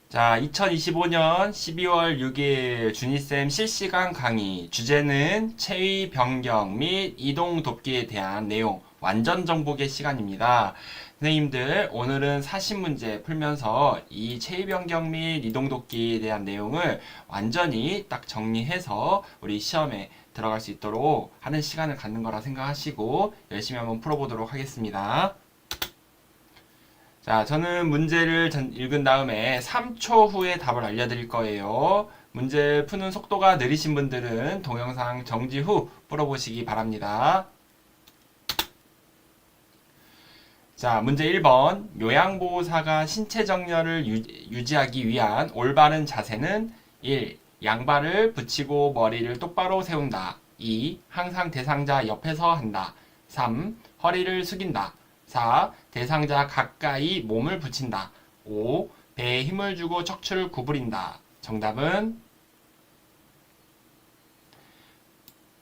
자, 2025년 12월 6일 준이쌤 실시간 강의 주제는 체위 변경 및 이동 돕기에 대한 내용 완전 정복의 시간입니다. 선생님들 오늘은 40문제 풀면서 이 체위 변경 및 이동 돕기에 대한 내용을 완전히 딱 정리해서 우리 시험에 들어갈 수 있도록 하는 시간을 갖는 거라 생각하시고 열심히 한번 풀어보도록 하겠습니다. 자, 저는 문제를 읽은 다음에 3초 후에 답을 알려드릴 거예요. 문제 푸는 속도가 느리신 분들은 동영상 정지 후 풀어보시기 바랍니다. 자, 문제 1번. 요양보호사가 신체 정렬을 유지하기 위한 올바른 자세는 1. 양발을 붙이고 머리를 똑바로 세운다. 2. 항상 대상자 옆에서 한다. 3. 허리를 숙인다. 4. 대상자 가까이 몸을 붙인다. 5. 배에 힘을 주고 척추를 구부린다. 정답은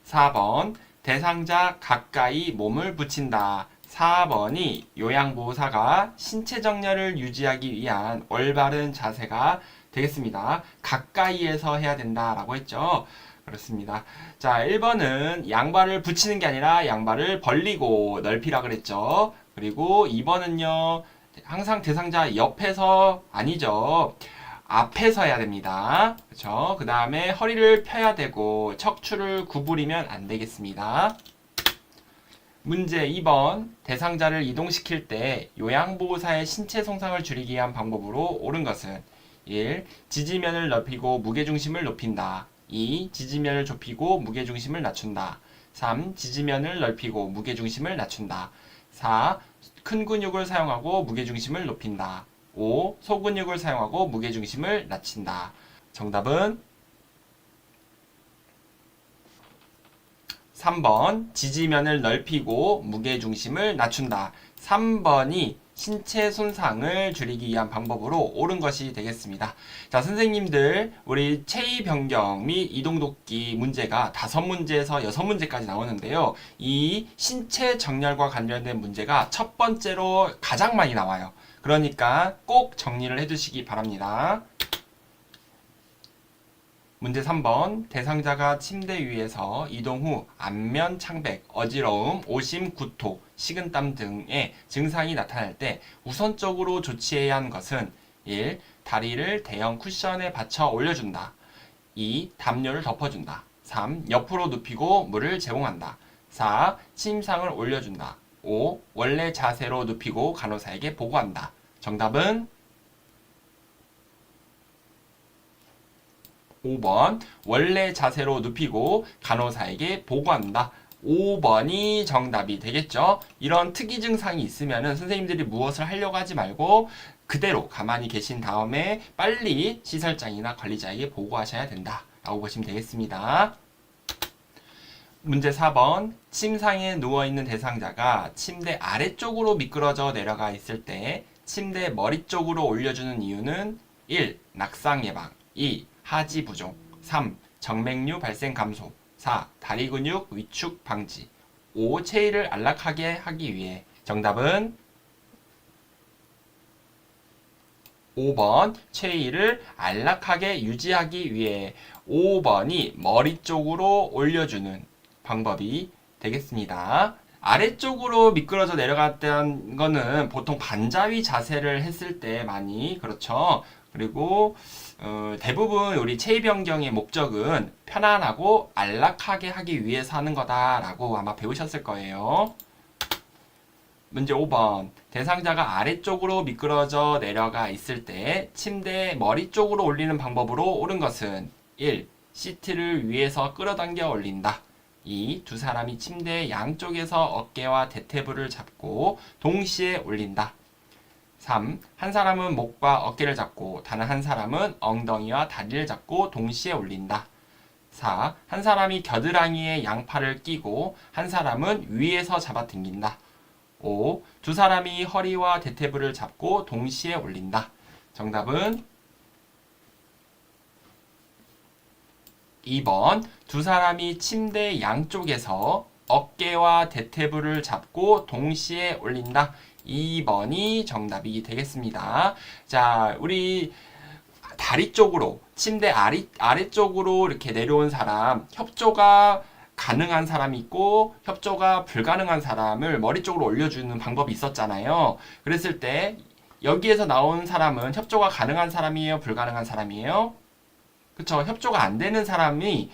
4번. 대상자 가까이 몸을 붙인다. 4번이 요양보호사가 신체 정렬을 유지하기 위한 올바른 자세가 되겠습니다. 가까이에서 해야 된다라고 했죠. 그렇습니다. 자, 1번은 양발을 붙이는 게 아니라 양발을 벌리고 넓히라 그랬죠. 그리고 2번은요, 항상 대상자 옆에서 아니죠. 앞에서 해야 됩니다. 그렇죠? 그 다음에 허리를 펴야 되고 척추를 구부리면 안 되겠습니다. 문제 2번. 대상자를 이동시킬 때 요양보호사의 신체 손상을 줄이기 위한 방법으로 옳은 것은 1. 지지면을 넓히고 무게중심을 높인다. 2. 지지면을 좁히고 무게중심을 낮춘다. 3. 지지면을 넓히고 무게중심을 낮춘다. 4. 큰 근육을 사용하고 무게중심을 높인다. 5. 소근육을 사용하고 무게중심을 낮춘다. 정답은 3번. 지지면을 넓히고 무게중심을 낮춘다. 3번이 신체 손상을 줄이기 위한 방법으로 옳은 것이 되겠습니다. 자, 선생님들 우리 체위 변경 및 이동 돕기 문제가 5문제에서 6문제까지 나오는데요. 이 신체 정렬과 관련된 문제가 첫 번째로 가장 많이 나와요. 그러니까 꼭 정리를 해두시기 바랍니다. 문제 3번. 대상자가 침대 위에서 이동 후 안면 창백, 어지러움, 오심, 구토, 식은땀 등의 증상이 나타날 때 우선적으로 조치해야 하는 것은 1. 다리를 대형 쿠션에 받쳐 올려준다. 2. 담요를 덮어준다. 3. 옆으로 눕히고 물을 제공한다. 4. 침상을 올려준다. 5. 원래 자세로 눕히고 간호사에게 보고한다. 정답은 5번. 원래 자세로 눕히고 간호사에게 보고한다. 5번이 정답이 되겠죠. 이런 특이 증상이 있으면 선생님들이 무엇을 하려고 하지 말고 그대로 가만히 계신 다음에 빨리 시설장이나 관리자에게 보고하셔야 된다 라고 보시면 되겠습니다. 문제 4번. 침상에 누워있는 대상자가 침대 아래쪽으로 미끄러져 내려가 있을 때 침대 머리 쪽으로 올려주는 이유는 1. 낙상 예방. 2. 하지 부종. 3. 정맥류 발생 감소. 4. 다리 근육 위축 방지. 5. 체위를 안락하게 하기 위해. 정답은 5번. 체위를 안락하게 유지하기 위해. 5번이 머리 쪽으로 올려주는 방법이 되겠습니다. 아래쪽으로 미끄러져 내려갔던 거는 보통 반자위 자세를 했을 때 많이 그렇죠. 그리고 대부분 우리 체위 변경의 목적은 편안하고 안락하게 하기 위해서 하는 거다라고 아마 배우셨을 거예요. 문제 5번. 대상자가 아래쪽으로 미끄러져 내려가 있을 때 침대 머리 쪽으로 올리는 방법으로 옳은 것은 1. 시트를 위에서 끌어당겨 올린다. 2. 두 사람이 침대 양쪽에서 어깨와 대퇴부를 잡고 동시에 올린다. 3. 한 사람은 목과 어깨를 잡고 다른 한 사람은 엉덩이와 다리를 잡고 동시에 올린다. 4. 한 사람이 겨드랑이에 양팔을 끼고 한 사람은 위에서 잡아당긴다. 5. 두 사람이 허리와 대퇴부를 잡고 동시에 올린다. 정답은 2번. 두 사람이 침대 양쪽에서 어깨와 대퇴부를 잡고 동시에 올린다. 2번이 정답이 되겠습니다. 자, 우리 다리 쪽으로, 침대 아래쪽으로 이렇게 내려온 사람, 협조가 가능한 사람이 있고 협조가 불가능한 사람을 머리 쪽으로 올려주는 방법이 있었잖아요. 그랬을 때 여기에서 나온 사람은 협조가 가능한 사람이에요? 불가능한 사람이에요? 그쵸? 협조가 안 되는 사람이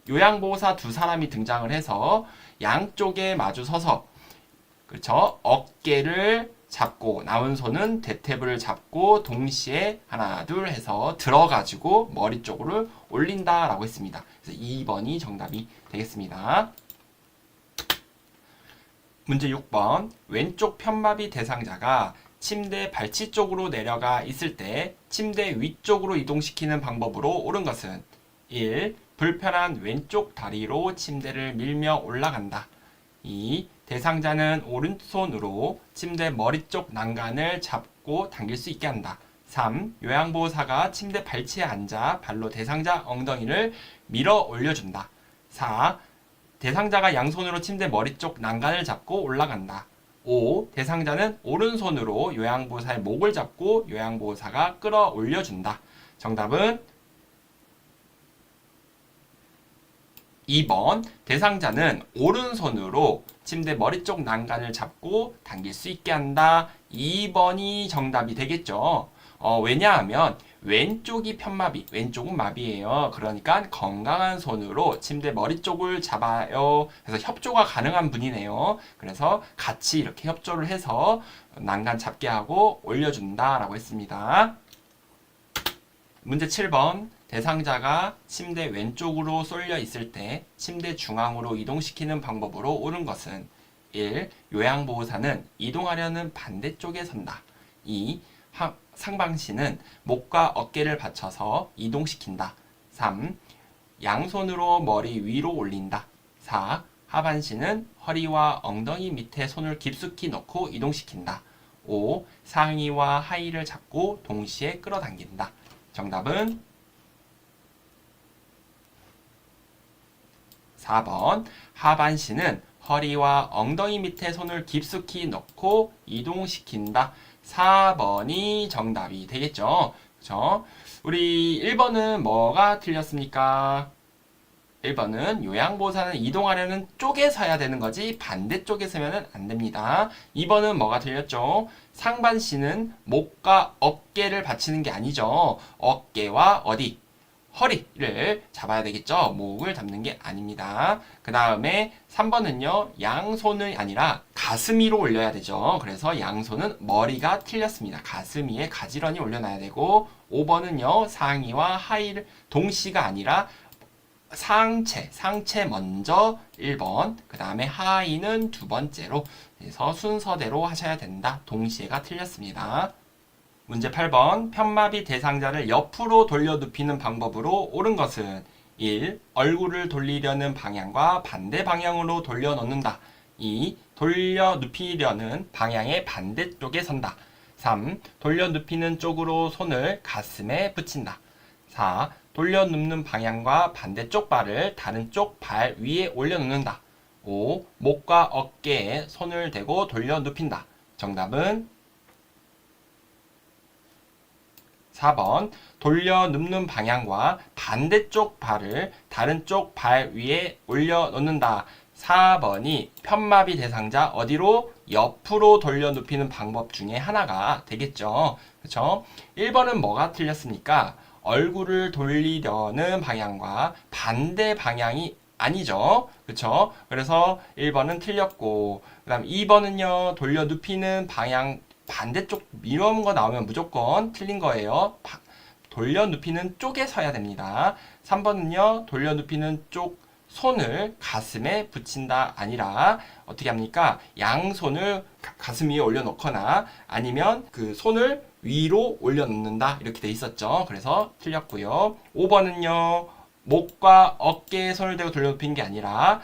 요양보호사 두 사람이 등장을 해서 양쪽에 마주 서서 그쵸? 어깨를 잡고 나온 손은 대퇴부를 잡고 동시에 하나 둘 해서 들어가지고 머리 쪽으로 올린다 라고 했습니다. 그래서 2번이 정답이 되겠습니다. 문제 6번 왼쪽 편마비 대상자가 침대 발치 쪽으로 내려가 있을 때 침대 위쪽으로 이동시키는 방법으로 옳은 것은 1. 불편한 왼쪽 다리로 침대를 밀며 올라간다. 2. 대상자는 오른손으로 침대 머리 쪽 난간을 잡고 당길 수 있게 한다. 3. 요양보호사가 침대 발치에 앉아 발로 대상자 엉덩이를 밀어 올려준다. 4. 대상자가 양손으로 침대 머리 쪽 난간을 잡고 올라간다. 5. 대상자는 오른손으로 요양보호사의 목을 잡고 요양보호사가 끌어 올려준다. 정답은 2번 대상자는 오른손으로 침대 머리 쪽 난간을 잡고 당길 수 있게 한다. 2번이 정답이 되겠죠. 왜냐하면 왼쪽이 편마비, 왼쪽은 마비예요. 그러니까 건강한 손으로 침대 머리 쪽을 잡아요. 그래서 협조가 가능한 분이네요. 그래서 같이 이렇게 협조를 해서 난간 잡게 하고 올려준다라고 했습니다. 문제 7번 대상자가 침대 왼쪽으로 쏠려 있을 때 침대 중앙으로 이동시키는 방법으로 옳은 것은 1. 요양보호사는 이동하려는 반대쪽에 선다. 2. 상반신은 목과 어깨를 받쳐서 이동시킨다. 3. 양손으로 머리 위로 올린다. 4. 하반신은 허리와 엉덩이 밑에 손을 깊숙이 넣고 이동시킨다. 5. 상의와 하의를 잡고 동시에 끌어당긴다. 정답은 4번 하반신은 허리와 엉덩이 밑에 손을 깊숙이 넣고 이동시킨다. 4번이 정답이 되겠죠. 그렇죠? 우리 1번은 뭐가 틀렸습니까? 1번은 요양보호사는 이동하려는 쪽에 서야 되는 거지 반대쪽에 서면 안 됩니다. 2번은 뭐가 틀렸죠? 상반신은 목과 어깨를 받치는 게 아니죠. 어깨와 어디? 허리를 잡아야 되겠죠. 목을 잡는 게 아닙니다. 그 다음에 3번은요. 양손이 아니라 가슴 위로 올려야 되죠. 그래서 양손은 머리가 틀렸습니다. 가슴 위에 가지런히 올려놔야 되고 5번은요. 상의와 하의를 동시가 아니라 상체 먼저 1번, 그 다음에 하의는 두 번째로 해서 순서대로 하셔야 된다. 동시에가 틀렸습니다. 문제 8번 편마비 대상자를 옆으로 돌려 눕히는 방법으로 옳은 것은 1. 얼굴을 돌리려는 방향과 반대 방향으로 돌려 놓는다. 2. 돌려 눕히려는 방향의 반대쪽에 선다. 3. 돌려 눕히는 쪽으로 손을 가슴에 붙인다. 4. 돌려 눕는 방향과 반대쪽 발을 다른 쪽 발 위에 올려놓는다. 5. 목과 어깨에 손을 대고 돌려 눕힌다. 정답은 4번 돌려 눕는 방향과 반대쪽 발을 다른 쪽 발 위에 올려놓는다. 4번이 편마비 대상자 어디로? 옆으로 돌려 눕히는 방법 중에 하나가 되겠죠. 그렇죠? 1번은 뭐가 틀렸습니까? 얼굴을 돌리려는 방향과 반대 방향이 아니죠. 그렇죠? 그래서 1번은 틀렸고 그 다음 2번은요. 돌려 눕히는 방향 반대쪽 이런 거 나오면 무조건 틀린 거예요. 돌려 눕히는 쪽에 서야 됩니다. 3번은요. 돌려 눕히는 쪽 손을 가슴에 붙인다 아니라 어떻게 합니까? 양손을 가슴 위에 올려놓거나 아니면 그 손을 위로 올려놓는다 이렇게 돼 있었죠. 그래서 틀렸고요. 5번은요. 목과 어깨에 손을 대고 돌려 눕힌 게 아니라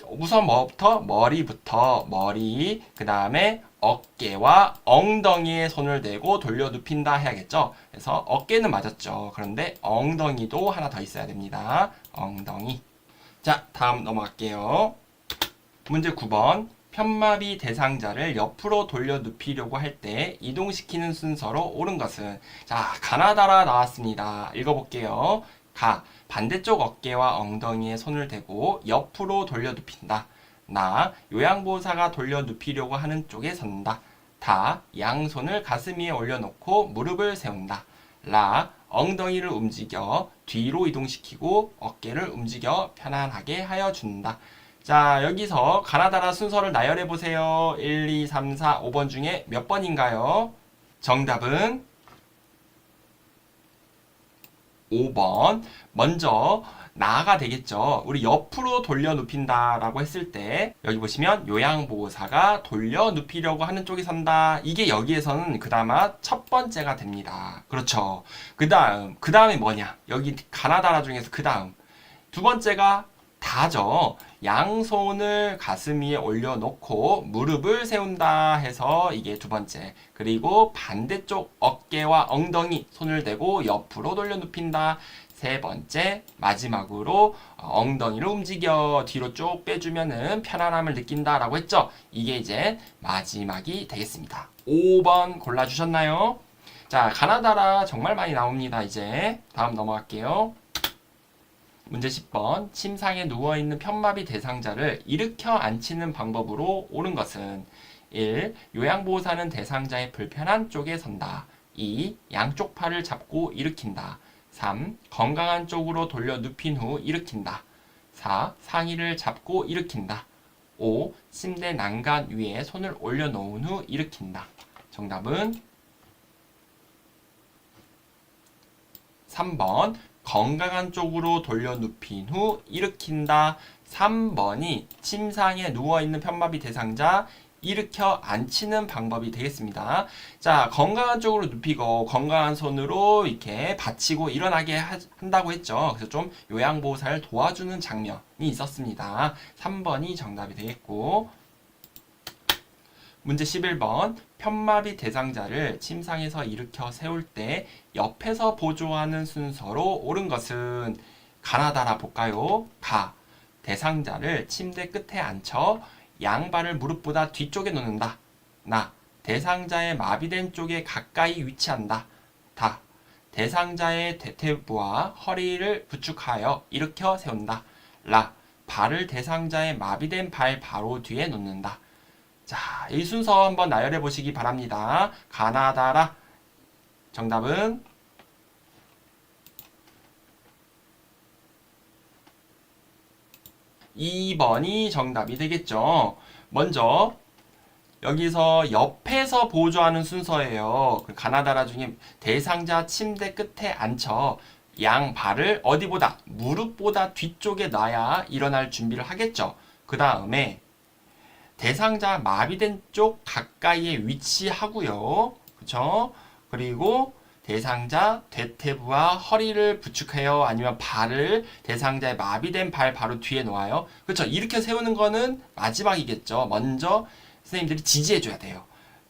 우선 뭐부터? 머리부터 머리 그 다음에 어깨와 엉덩이에 손을 대고 돌려 눕힌다 해야겠죠. 그래서 어깨는 맞았죠. 그런데 엉덩이도 하나 더 있어야 됩니다. 엉덩이. 자, 다음 넘어갈게요. 문제 9번. 편마비 대상자를 옆으로 돌려 눕히려고 할 때 이동시키는 순서로 옳은 것은 자, 가나다라 나왔습니다. 읽어볼게요. 가, 반대쪽 어깨와 엉덩이에 손을 대고 옆으로 돌려 눕힌다. 나, 요양보호사가 돌려 눕히려고 하는 쪽에 선다. 다, 양손을 가슴 위에 올려놓고 무릎을 세운다. 라, 엉덩이를 움직여 뒤로 이동시키고 어깨를 움직여 편안하게 하여 준다. 자, 여기서 가나다라 순서를 나열해 보세요. 1, 2, 3, 4, 5번 중에 몇 번인가요? 정답은 5번. 먼저 나가 되겠죠. 우리 옆으로 돌려 눕힌다 라고 했을 때 여기 보시면 요양보호사가 돌려 눕히려고 하는 쪽에 선다. 이게 여기에서는 그나마 첫 번째가 됩니다. 그렇죠. 그 다음에 뭐냐? 여기 가나다라 중에서 그 다음 두 번째가 다죠. 양손을 가슴 위에 올려놓고 무릎을 세운다 해서 이게 두 번째. 그리고 반대쪽 어깨와 엉덩이 손을 대고 옆으로 돌려 눕힌다. 세 번째. 마지막으로 엉덩이를 움직여 뒤로 쭉 빼주면은 편안함을 느낀다라고 했죠. 이게 이제 마지막이 되겠습니다. 5번 골라주셨나요? 자, 가나다라 정말 많이 나옵니다. 이제 다음 넘어갈게요. 문제 10번. 침상에 누워있는 편마비 대상자를 일으켜 앉히는 방법으로 옳은 것은 1. 요양보호사는 대상자의 불편한 쪽에 선다. 2. 양쪽 팔을 잡고 일으킨다. 3. 건강한 쪽으로 돌려 눕힌 후 일으킨다. 4. 상의를 잡고 일으킨다. 5. 침대 난간 위에 손을 올려놓은 후 일으킨다. 정답은 3번. 건강한 쪽으로 돌려 눕힌 후 일으킨다. 3번이 침상에 누워있는 편마비 대상자 일으켜 앉히는 방법이 되겠습니다. 자, 건강한 쪽으로 눕히고 건강한 손으로 이렇게 받치고 일어나게 한다고 했죠. 그래서 좀 요양보호사를 도와주는 장면이 있었습니다. 3번이 정답이 되겠고, 문제 11번. 편마비 대상자를 침상에서 일으켜 세울 때 옆에서 보조하는 순서로 옳은 것은 가나다라 볼까요? 가. 대상자를 침대 끝에 앉혀 양발을 무릎보다 뒤쪽에 놓는다. 나. 대상자의 마비된 쪽에 가까이 위치한다. 다. 대상자의 대퇴부와 허리를 부축하여 일으켜 세운다. 라. 발을 대상자의 마비된 발 바로 뒤에 놓는다. 자, 이 순서 한번 나열해 보시기 바랍니다. 가나다라. 정답은 2번이 정답이 되겠죠. 먼저 여기서 옆에서 보조하는 순서예요. 가나다라 중에 대상자 침대 끝에 앉혀 양 발을 어디보다 무릎보다 뒤쪽에 놔야 일어날 준비를 하겠죠. 그 다음에 대상자 마비된 쪽 가까이에 위치하고요. 그쵸? 그리고 대상자 대퇴부와 허리를 부축해요. 아니면 발을 대상자의 마비된 발 바로 뒤에 놓아요. 그렇죠? 이렇게 세우는 거는 마지막이겠죠. 먼저 선생님들이 지지해줘야 돼요.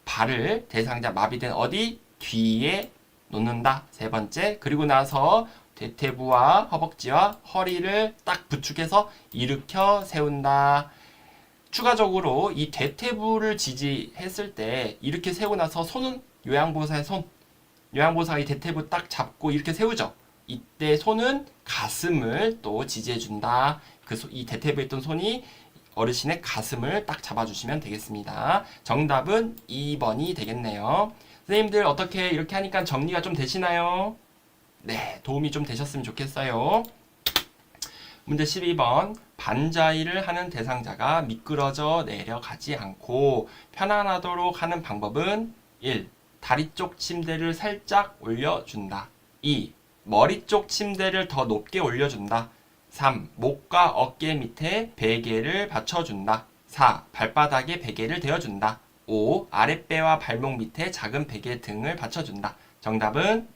발을 대상자 마비된 어디? 뒤에 놓는다. 세 번째. 그리고 나서 대퇴부와 허벅지와 허리를 딱 부축해서 일으켜 세운다. 추가적으로 이 대퇴부를 지지했을 때 이렇게 세우고 나서 손은 요양보호사의 손, 요양보호사가 이 대퇴부 딱 잡고 이렇게 세우죠. 이때 손은 가슴을 또 지지해준다. 이 대퇴부에 있던 손이 어르신의 가슴을 딱 잡아주시면 되겠습니다. 정답은 2번이 되겠네요. 선생님들 어떻게 이렇게 하니까 정리가 좀 되시나요? 네, 도움이 좀 되셨으면 좋겠어요. 문제 12번. 반자위를 하는 대상자가 미끄러져 내려가지 않고 편안하도록 하는 방법은 1. 다리 쪽 침대를 살짝 올려준다. 2. 머리 쪽 침대를 더 높게 올려준다. 3. 목과 어깨 밑에 베개를 받쳐준다. 4. 발바닥에 베개를 대어준다. 5. 아랫배와 발목 밑에 작은 베개 등을 받쳐준다. 정답은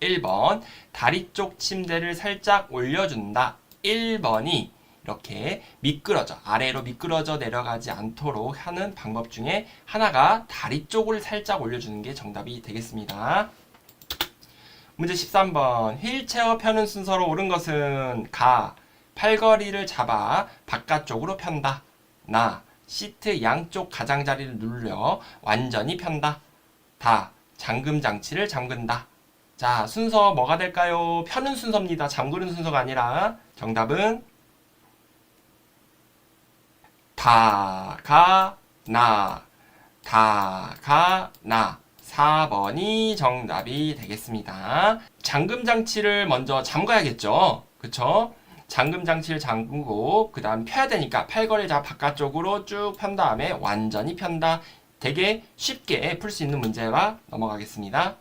1번. 다리 쪽 침대를 살짝 올려준다. 1번이 이렇게 미끄러져, 아래로 미끄러져 내려가지 않도록 하는 방법 중에 하나가 다리 쪽을 살짝 올려주는 게 정답이 되겠습니다. 문제 13번. 휠체어 펴는 순서로 옳은 것은 가. 팔걸이를 잡아 바깥쪽으로 편다. 나. 시트 양쪽 가장자리를 눌려 완전히 편다. 다. 잠금 장치를 잠근다. 자, 순서 뭐가 될까요? 펴는 순서입니다. 잠그는 순서가 아니라. 정답은 다, 가, 나. 다, 가, 나. 4번이 정답이 되겠습니다. 잠금 장치를 먼저 잠가야겠죠? 그쵸? 잠금 장치를 잠그고 그 다음 펴야 되니까 팔걸이를 잡아 바깥쪽으로 쭉 편 다음에 완전히 편다. 되게 쉽게 풀 수 있는 문제와 넘어가겠습니다.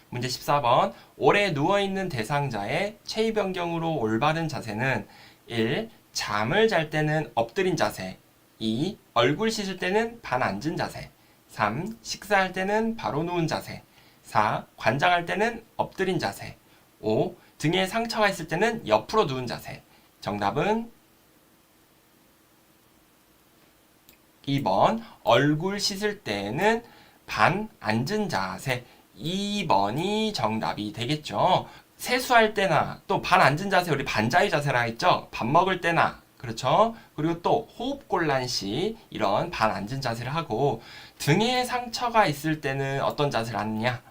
문제 14번. 오래 누워있는 대상자의 체위 변경으로 올바른 자세는 1. 잠을 잘 때는 엎드린 자세. 2. 얼굴 씻을 때는 반앉은 자세. 3. 식사할 때는 바로 누운 자세. 4. 관장할 때는 엎드린 자세. 5. 등에 상처가 있을 때는 옆으로 누운 자세. 정답은 2번. 얼굴 씻을 때는 반앉은 자세. 2번이 정답이 되겠죠. 세수할 때나 또 반앉은 자세, 우리 반자유 자세라 했죠. 밥 먹을 때나, 그렇죠. 그리고 또 호흡곤란 시 이런 반앉은 자세를 하고, 등에 상처가 있을 때는 어떤 자세를 하느냐?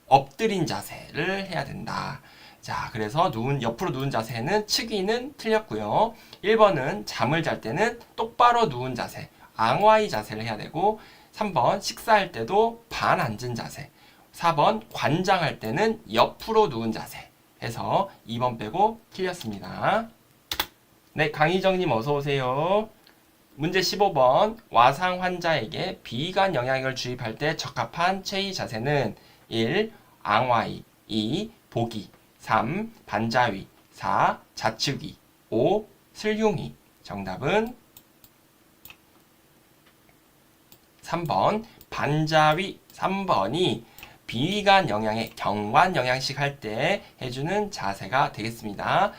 엎드린 자세를 해야 된다. 자, 그래서 옆으로 누운 자세는 측위는 틀렸고요. 1번은 잠을 잘 때는 똑바로 누운 자세, 앙와이 자세를 해야 되고, 3번 식사할 때도 반앉은 자세, 4번 관장할 때는 옆으로 누운 자세 해서 2번 빼고 틀렸습니다. 네, 강희정님 어서오세요. 문제 15번. 와상 환자에게 비관 영양액을 주입할 때 적합한 체위 자세는 1. 앙와이, 2. 보기, 3. 반자위, 4. 좌측위, 5. 슬흉위. 정답은 3번 반자위. 3번이 비관 영양액, 경관 영양식 할 때 해주는 자세가 되겠습니다.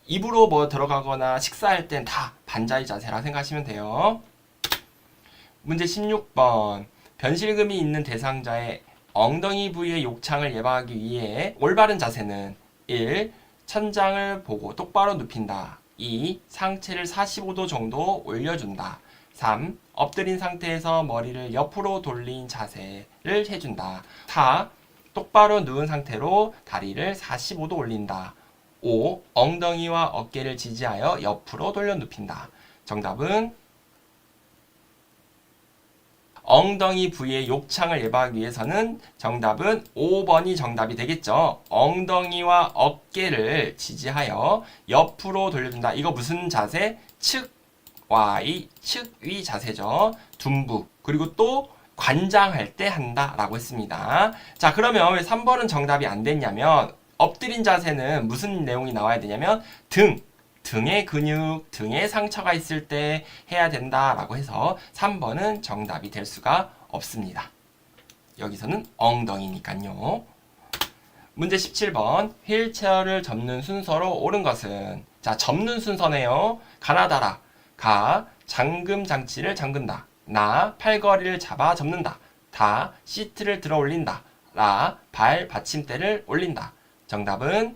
입으로 들어가거나 식사할 땐 다 반자위 자세라 생각하시면 돼요. 문제 16번. 변실금이 있는 대상자의 엉덩이 부위의 욕창을 예방하기 위해 올바른 자세는 1. 천장을 보고 똑바로 눕힌다. 2. 상체를 45도 정도 올려준다. 3. 엎드린 상태에서 머리를 옆으로 돌린 자세를 해준다. 4. 똑바로 누운 상태로 다리를 45도 올린다. 5. 엉덩이와 어깨를 지지하여 옆으로 돌려 눕힌다. 정답은 엉덩이 부위의 욕창을 예방하기 위해서는 정답은 5번이 정답이 되겠죠. 엉덩이와 어깨를 지지하여 옆으로 돌려준다. 이거 무슨 자세? 측와이, 측위 자세죠. 둔부. 그리고 또 관장할 때 한다라고 했습니다. 자, 그러면 왜 3번은 정답이 안 됐냐면, 엎드린 자세는 무슨 내용이 나와야 되냐면 등의 근육, 등에 상처가 있을 때 해야 된다라고 해서 3번은 정답이 될 수가 없습니다. 여기서는 엉덩이니까요. 문제 17번. 휠체어를 접는 순서로 옳은 것은? 자, 접는 순서네요. 가나다라. 가. 잠금 장치를 잠근다. 나. 팔걸이를 잡아 접는다. 다. 시트를 들어 올린다. 라. 발 받침대를 올린다. 정답은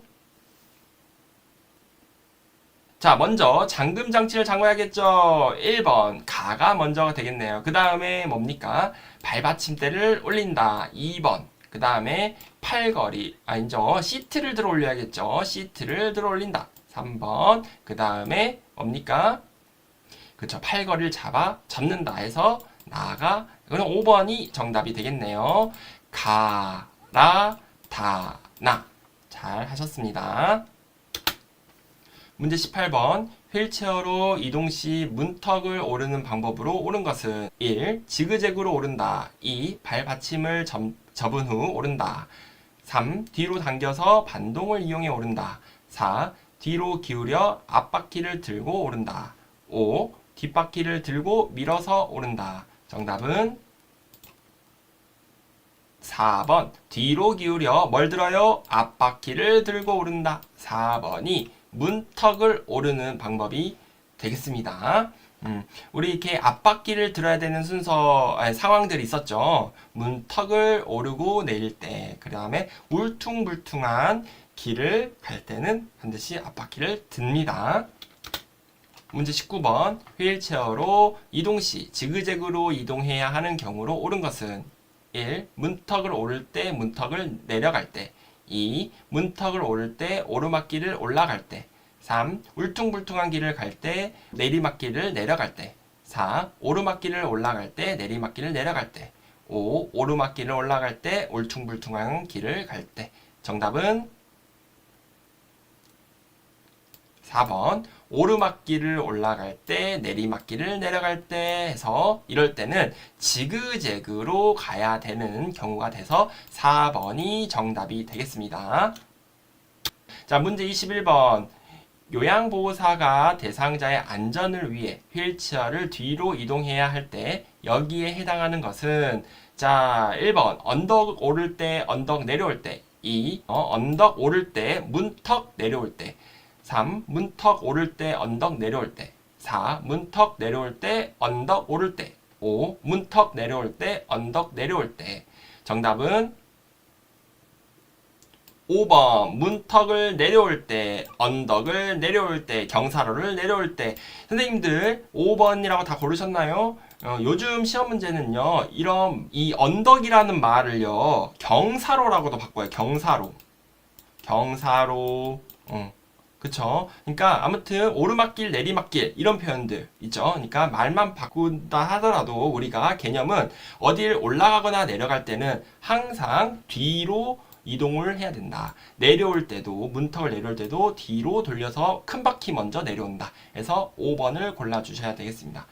자, 먼저 잠금 장치를 잠궈야겠죠. 1번 가가 먼저가 되겠네요. 그 다음에 뭡니까? 발 받침대를 올린다. 2번. 그 다음에 팔걸이 아니죠. 시트를 들어 올려야겠죠. 시트를 들어 올린다. 3번. 그 다음에 뭡니까? 그쵸. 팔걸이를 잡는다 해서 나가. 이거는 5번이 정답이 되겠네요. 가, 라, 다, 나. 잘 하셨습니다. 문제 18번. 휠체어로 이동 시 문턱을 오르는 방법으로 옳은 것은? 1. 지그재그로 오른다. 2. 발 받침을 접은 후 오른다. 3. 뒤로 당겨서 반동을 이용해 오른다. 4. 뒤로 기울여 앞바퀴를 들고 오른다. 5. 뒷바퀴를 들고 밀어서 오른다. 정답은 4번. 뒤로 기울여 뭘 들어요? 앞바퀴를 들고 오른다. 4번이 문턱을 오르는 방법이 되겠습니다. 우리 이렇게 앞바퀴를 들어야 되는 상황들이 있었죠. 문턱을 오르고 내릴 때, 그 다음에 울퉁불퉁한 길을 갈 때는 반드시 앞바퀴를 듭니다. 문제 19번. 휠체어로 이동 시 지그재그로 이동해야 하는 경우로 옳은 것은 1. 문턱을 오를 때 문턱을 내려갈 때 2. 문턱을 오를 때 오르막길을 올라갈 때 3. 울퉁불퉁한 길을 갈 때 내리막길을 내려갈 때 4. 오르막길을 올라갈 때 내리막길을 내려갈 때 5. 오르막길을 올라갈 때 울퉁불퉁한 길을 갈 때 정답은 4번. 오르막길을 올라갈 때 내리막길을 내려갈 때 해서 이럴 때는 지그재그로 가야 되는 경우가 돼서 4번이 정답이 되겠습니다. 자, 문제 21번. 요양보호사가 대상자의 안전을 위해 휠체어를 뒤로 이동해야 할 때 여기에 해당하는 것은 자, 1번 언덕 오를 때 언덕 내려올 때 2. 언덕 오를 때 문턱 내려올 때 3. 문턱 오를 때 언덕 내려올 때 4. 문턱 내려올 때 언덕 오를 때 5. 문턱 내려올 때 언덕 내려올 때 정답은 5번. 문턱을 내려올 때, 언덕을 내려올 때, 경사로를 내려올 때. 선생님들 5번이라고 다 고르셨나요? 요즘 시험 문제는요, 이런 이 언덕이라는 말을요, 경사로라고도 바꿔요. 경사로. 경사로. 그쵸? 그러니까 아무튼 오르막길, 내리막길 이런 표현들 있죠. 그러니까 말만 바꾼다 하더라도 우리가 개념은 어딜 올라가거나 내려갈 때는 항상 뒤로 이동을 해야 된다. 내려올 때도 문턱을 내려올 때도 뒤로 돌려서 큰 바퀴 먼저 내려온다. 그래서 5번을 골라주셔야 되겠습니다.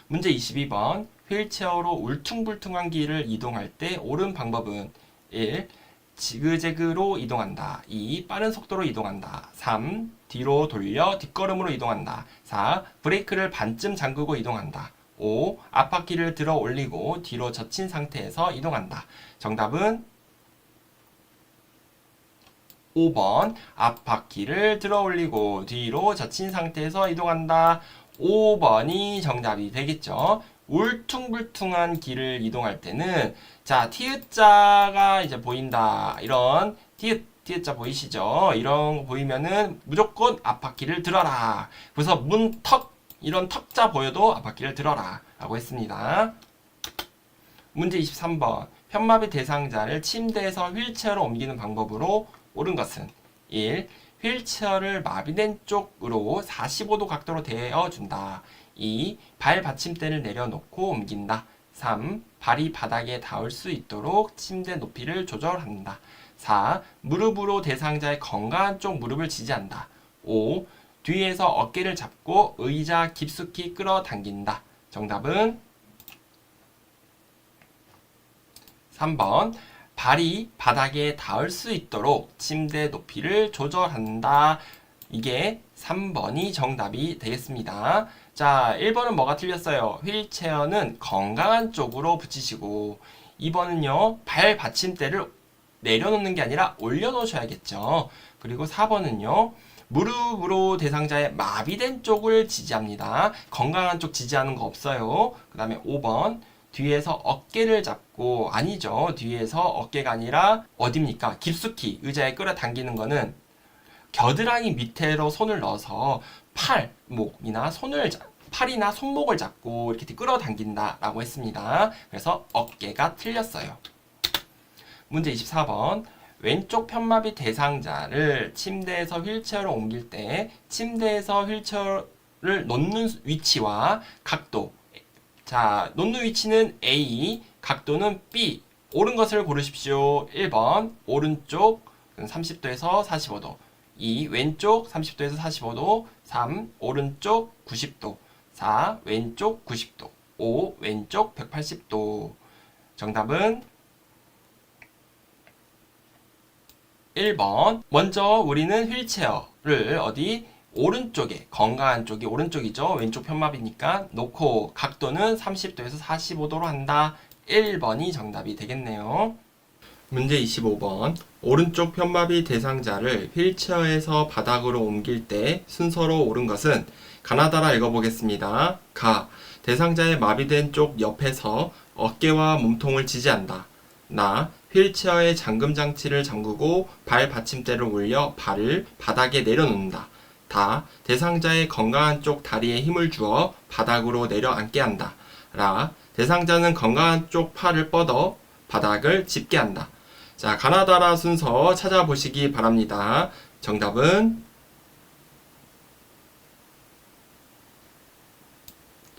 문제 22번. 휠체어로 울퉁불퉁한 길을 이동할 때 옳은 방법은 1. 지그재그로 이동한다. 2. 빠른 속도로 이동한다. 3. 뒤로 돌려 뒷걸음으로 이동한다. 4. 브레이크를 반쯤 잠그고 이동한다. 5. 앞바퀴를 들어 올리고 뒤로 젖힌 상태에서 이동한다. 정답은 5번. 앞바퀴를 들어 올리고 뒤로 젖힌 상태에서 이동한다. 5번이 정답이 되겠죠. 울퉁불퉁한 길을 이동할 때는 자, 티읕자가 이제 보인다. 이런 티읕자 보이시죠? 이런 거 보이면은 무조건 앞바퀴를 들어라. 그래서 문턱 이런 턱자 보여도 앞바퀴를 들어라 라고 했습니다. 문제 23번. 편마비 대상자를 침대에서 휠체어로 옮기는 방법으로 옳은 것은 1. 휠체어를 마비된 쪽으로 45도 각도로 대어준다. 2. 발 받침대를 내려놓고 옮긴다. 3. 발이 바닥에 닿을 수 있도록 침대 높이를 조절한다. 4. 무릎으로 대상자의 건강한 쪽 무릎을 지지한다. 5. 뒤에서 어깨를 잡고 의자 깊숙이 끌어당긴다. 정답은 3번. 발이 바닥에 닿을 수 있도록 침대 높이를 조절한다. 이게 3번이 정답이 되겠습니다. 자, 1번은 뭐가 틀렸어요? 휠체어는 건강한 쪽으로 붙이시고 2번은요, 발 받침대를 내려놓는 게 아니라 올려놓으셔야겠죠. 그리고 4번은요, 무릎으로 대상자의 마비된 쪽을 지지합니다. 건강한 쪽 지지하는 거 없어요. 그 다음에 5번, 뒤에서 어깨를 잡고, 아니죠. 뒤에서 어깨가 아니라 어딥니까? 깊숙이 의자에 끌어당기는 거는 겨드랑이 밑으로 손을 넣어서 팔목이나 팔이나 손목을 잡고 이렇게 끌어당긴다 라고 했습니다. 그래서 어깨가 틀렸어요. 문제 24번. 왼쪽 편마비 대상자를 침대에서 휠체어로 옮길 때 침대에서 휠체어를 놓는 위치와 각도, 자, 놓는 위치는 A, 각도는 B. 옳은 것을 고르십시오. 1번 오른쪽 30도에서 45도, 2. 왼쪽 30도에서 45도, 3. 오른쪽 90도, 4. 왼쪽 90도, 5. 왼쪽 180도. 정답은 1번. 먼저 우리는 휠체어를 어디? 오른쪽에, 건강한 쪽이 오른쪽이죠. 왼쪽 편마비니까 놓고 각도는 30도에서 45도로 한다. 1번이 정답이 되겠네요. 문제 25번. 오른쪽 편마비 대상자를 휠체어에서 바닥으로 옮길 때 순서로 옳은 것은 가나다라 읽어보겠습니다. 가. 대상자의 마비된 쪽 옆에서 어깨와 몸통을 지지한다. 나. 휠체어의 잠금 장치를 잠그고 발 받침대를 올려 발을 바닥에 내려놓는다. 다. 대상자의 건강한 쪽 다리에 힘을 주어 바닥으로 내려앉게 한다. 라. 대상자는 건강한 쪽 팔을 뻗어 바닥을 짚게 한다. 자, 가나다라 순서 찾아보시기 바랍니다. 정답은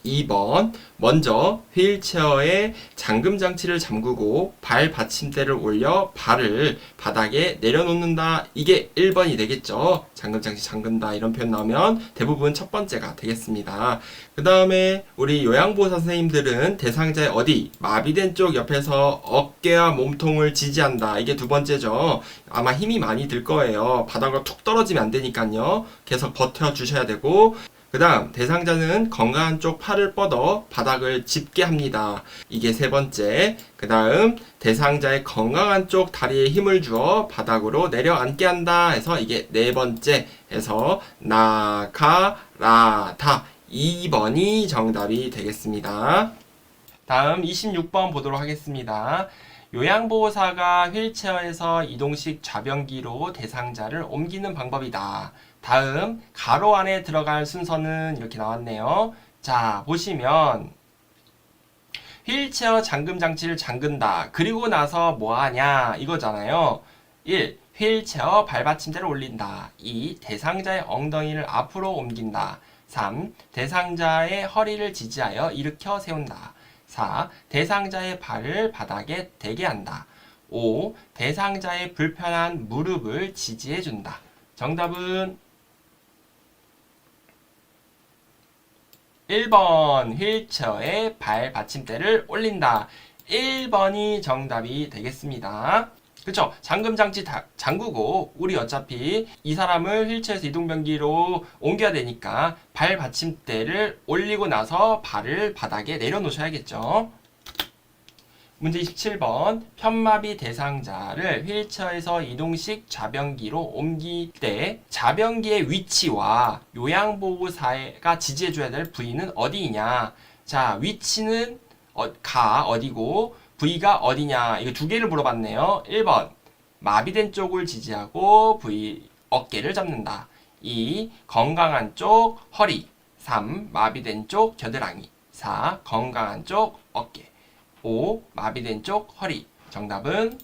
2번. 먼저 휠체어에 잠금 장치를 잠그고 발 받침대를 올려 발을 바닥에 내려놓는다. 이게 1번이 되겠죠. 잠금 장치 잠근다 이런 표현 나오면 대부분 첫 번째가 되겠습니다. 그 다음에 우리 요양보호사 선생님들은 대상자의 어디? 마비된 쪽 옆에서 어깨와 몸통을 지지한다. 이게 두 번째죠. 아마 힘이 많이 들 거예요. 바닥으로 툭 떨어지면 안 되니까요. 계속 버텨주셔야 되고, 그 다음 대상자는 건강한 쪽 팔을 뻗어 바닥을 짚게 합니다. 이게 세 번째. 그 다음 대상자의 건강한 쪽 다리에 힘을 주어 바닥으로 내려앉게 한다 해서 이게 네 번째 해서 나가라다. 2번이 정답이 되겠습니다. 다음 26번 보도록 하겠습니다. 요양보호사가 휠체어에서 이동식 좌변기로 대상자를 옮기는 방법이다. 다음 가로 안에 들어갈 순서는 이렇게 나왔네요. 자, 보시면 휠체어 잠금 장치를 잠근다. 그리고 나서 뭐 하냐 이거잖아요. 1. 휠체어 발받침대를 올린다. 2. 대상자의 엉덩이를 앞으로 옮긴다. 3. 대상자의 허리를 지지하여 일으켜 세운다. 4. 대상자의 발을 바닥에 대게 한다. 5. 대상자의 불편한 무릎을 지지해준다. 정답은 1번 휠체어에 발 받침대를 올린다. 1번이 정답이 되겠습니다. 그쵸? 잠금장치 잠그고 우리 어차피 이 사람을 휠체어에서 이동변기로 옮겨야 되니까 발 받침대를 올리고 나서 발을 바닥에 내려놓으셔야겠죠. 문제 27번. 편마비 대상자를 휠체어에서 이동식 좌변기로 옮길 때 좌변기의 위치와 요양보호사가 지지해줘야 될 부위는 어디이냐. 자, 위치는 어디고 부위가 어디냐. 이거 두 개를 물어봤네요. 1번 마비된 쪽을 지지하고 부위 어깨를 잡는다. 2. 건강한 쪽 허리. 3. 마비된 쪽 겨드랑이. 4. 건강한 쪽 어깨. 5. 마비된 쪽 허리. 정답은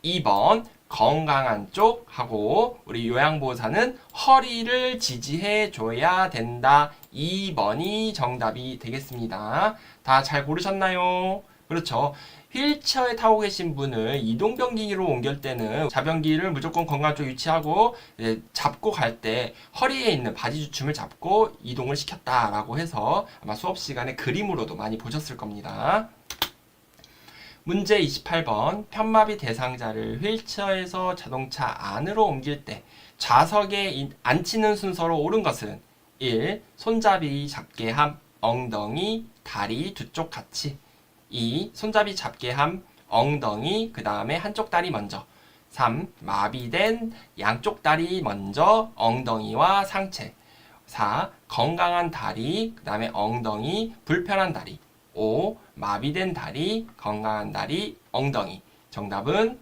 2번 건강한 쪽 하고 우리 요양보호사는 허리를 지지해 줘야 된다. 2번이 정답이 되겠습니다. 다 잘 고르셨나요? 그렇죠. 휠체어에 타고 계신 분을 이동변기로 옮길 때는 좌변기를 무조건 건강한 쪽 위치하고 잡고 갈 때 허리에 있는 바지 주춤을 잡고 이동을 시켰다라고 해서 아마 수업 시간에 그림으로도 많이 보셨을 겁니다. 문제 28번. 편마비 대상자를 휠체어에서 자동차 안으로 옮길 때 좌석에 앉히는 순서로 옳은 것은 1. 손잡이 잡게 함, 엉덩이, 다리 두 쪽 같이. 2. 손잡이 잡게 함, 엉덩이, 그 다음에 한쪽 다리 먼저. 3. 마비된 양쪽 다리 먼저, 엉덩이와 상체. 4. 건강한 다리, 그 다음에 엉덩이, 불편한 다리. 5. 마비된 다리, 건강한 다리, 엉덩이. 정답은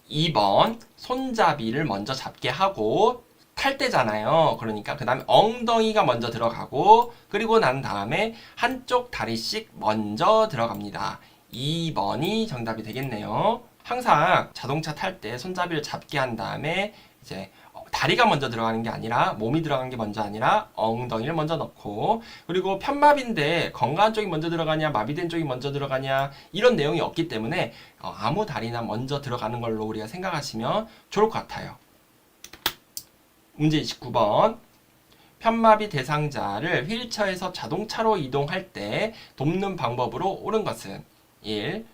2번 손잡이를 먼저 잡게 하고 탈 때잖아요. 그러니까 그 다음에 엉덩이가 먼저 들어가고 그리고 난 다음에 한쪽 다리씩 먼저 들어갑니다. 2번이 정답이 되겠네요. 항상 자동차 탈 때 손잡이를 잡게 한 다음에 이제 다리가 먼저 들어가는 게 아니라 몸이 들어가는 게 먼저 아니라 엉덩이를 먼저 넣고 그리고 편마비인데 건강한 쪽이 먼저 들어가냐 마비된 쪽이 먼저 들어가냐 이런 내용이 없기 때문에 아무 다리나 먼저 들어가는 걸로 우리가 생각하시면 좋을 것 같아요. 문제 29번. 편마비 대상자를 휠체어에서 자동차로 이동할 때 돕는 방법으로 옳은 것은 1.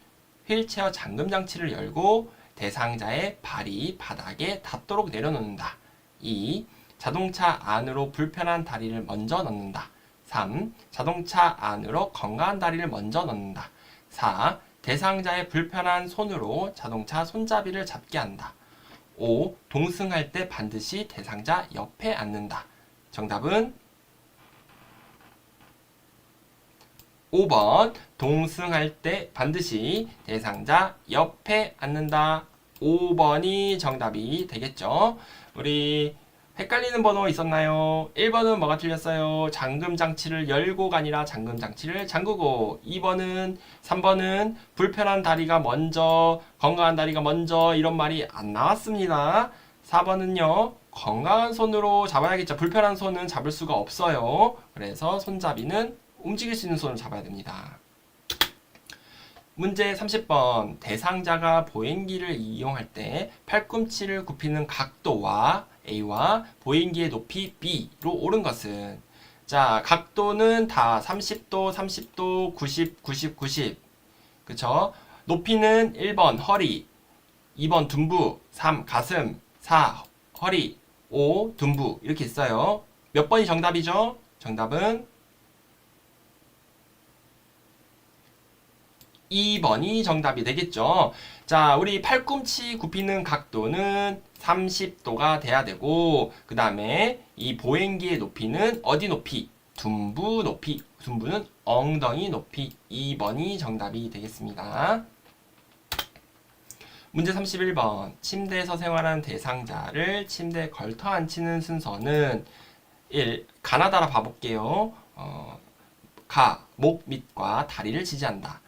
휠체어 잠금 장치를 열고 대상자의 발이 바닥에 닿도록 내려놓는다. 2. 자동차 안으로 불편한 다리를 먼저 넣는다. 3. 자동차 안으로 건강한 다리를 먼저 넣는다. 4. 대상자의 불편한 손으로 자동차 손잡이를 잡게 한다. 5. 동승할 때 반드시 대상자 옆에 앉는다. 정답은 5번 동승할 때 반드시 대상자 옆에 앉는다. 5번이 정답이 되겠죠. 우리 헷갈리는 번호 있었나요? 1번은 뭐가 틀렸어요? 잠금 장치를 열고가 아니라 잠금 장치를 잠그고. 3번은 불편한 다리가 먼저, 건강한 다리가 먼저 이런 말이 안 나왔습니다. 4번은요. 건강한 손으로 잡아야겠죠. 불편한 손은 잡을 수가 없어요. 그래서 손잡이는 움직일 수 있는 손을 잡아야 됩니다. 문제 30번. 대상자가 보행기를 이용할 때 팔꿈치를 굽히는 각도와 A와 보행기의 높이 B로 옳은 것은? 자, 각도는 다 30도, 30도, 90, 90, 90. 그쵸? 높이는 1번 허리, 2번 둔부, 3 가슴, 4 허리, 5 둔부. 이렇게 있어요. 몇 번이 정답이죠? 정답은 2번이 정답이 되겠죠. 자, 우리 팔꿈치 굽히는 각도는 30도가 돼야 되고, 그 다음에 이 보행기의 높이는 어디 높이? 둔부 높이. 둔부는 엉덩이 높이. 2번이 정답이 되겠습니다. 문제 31번. 침대에서 생활하는 대상자를 침대에 걸터 앉히는 순서는 1. 가나다라 봐볼게요. 목 밑과 다리를 지지한다.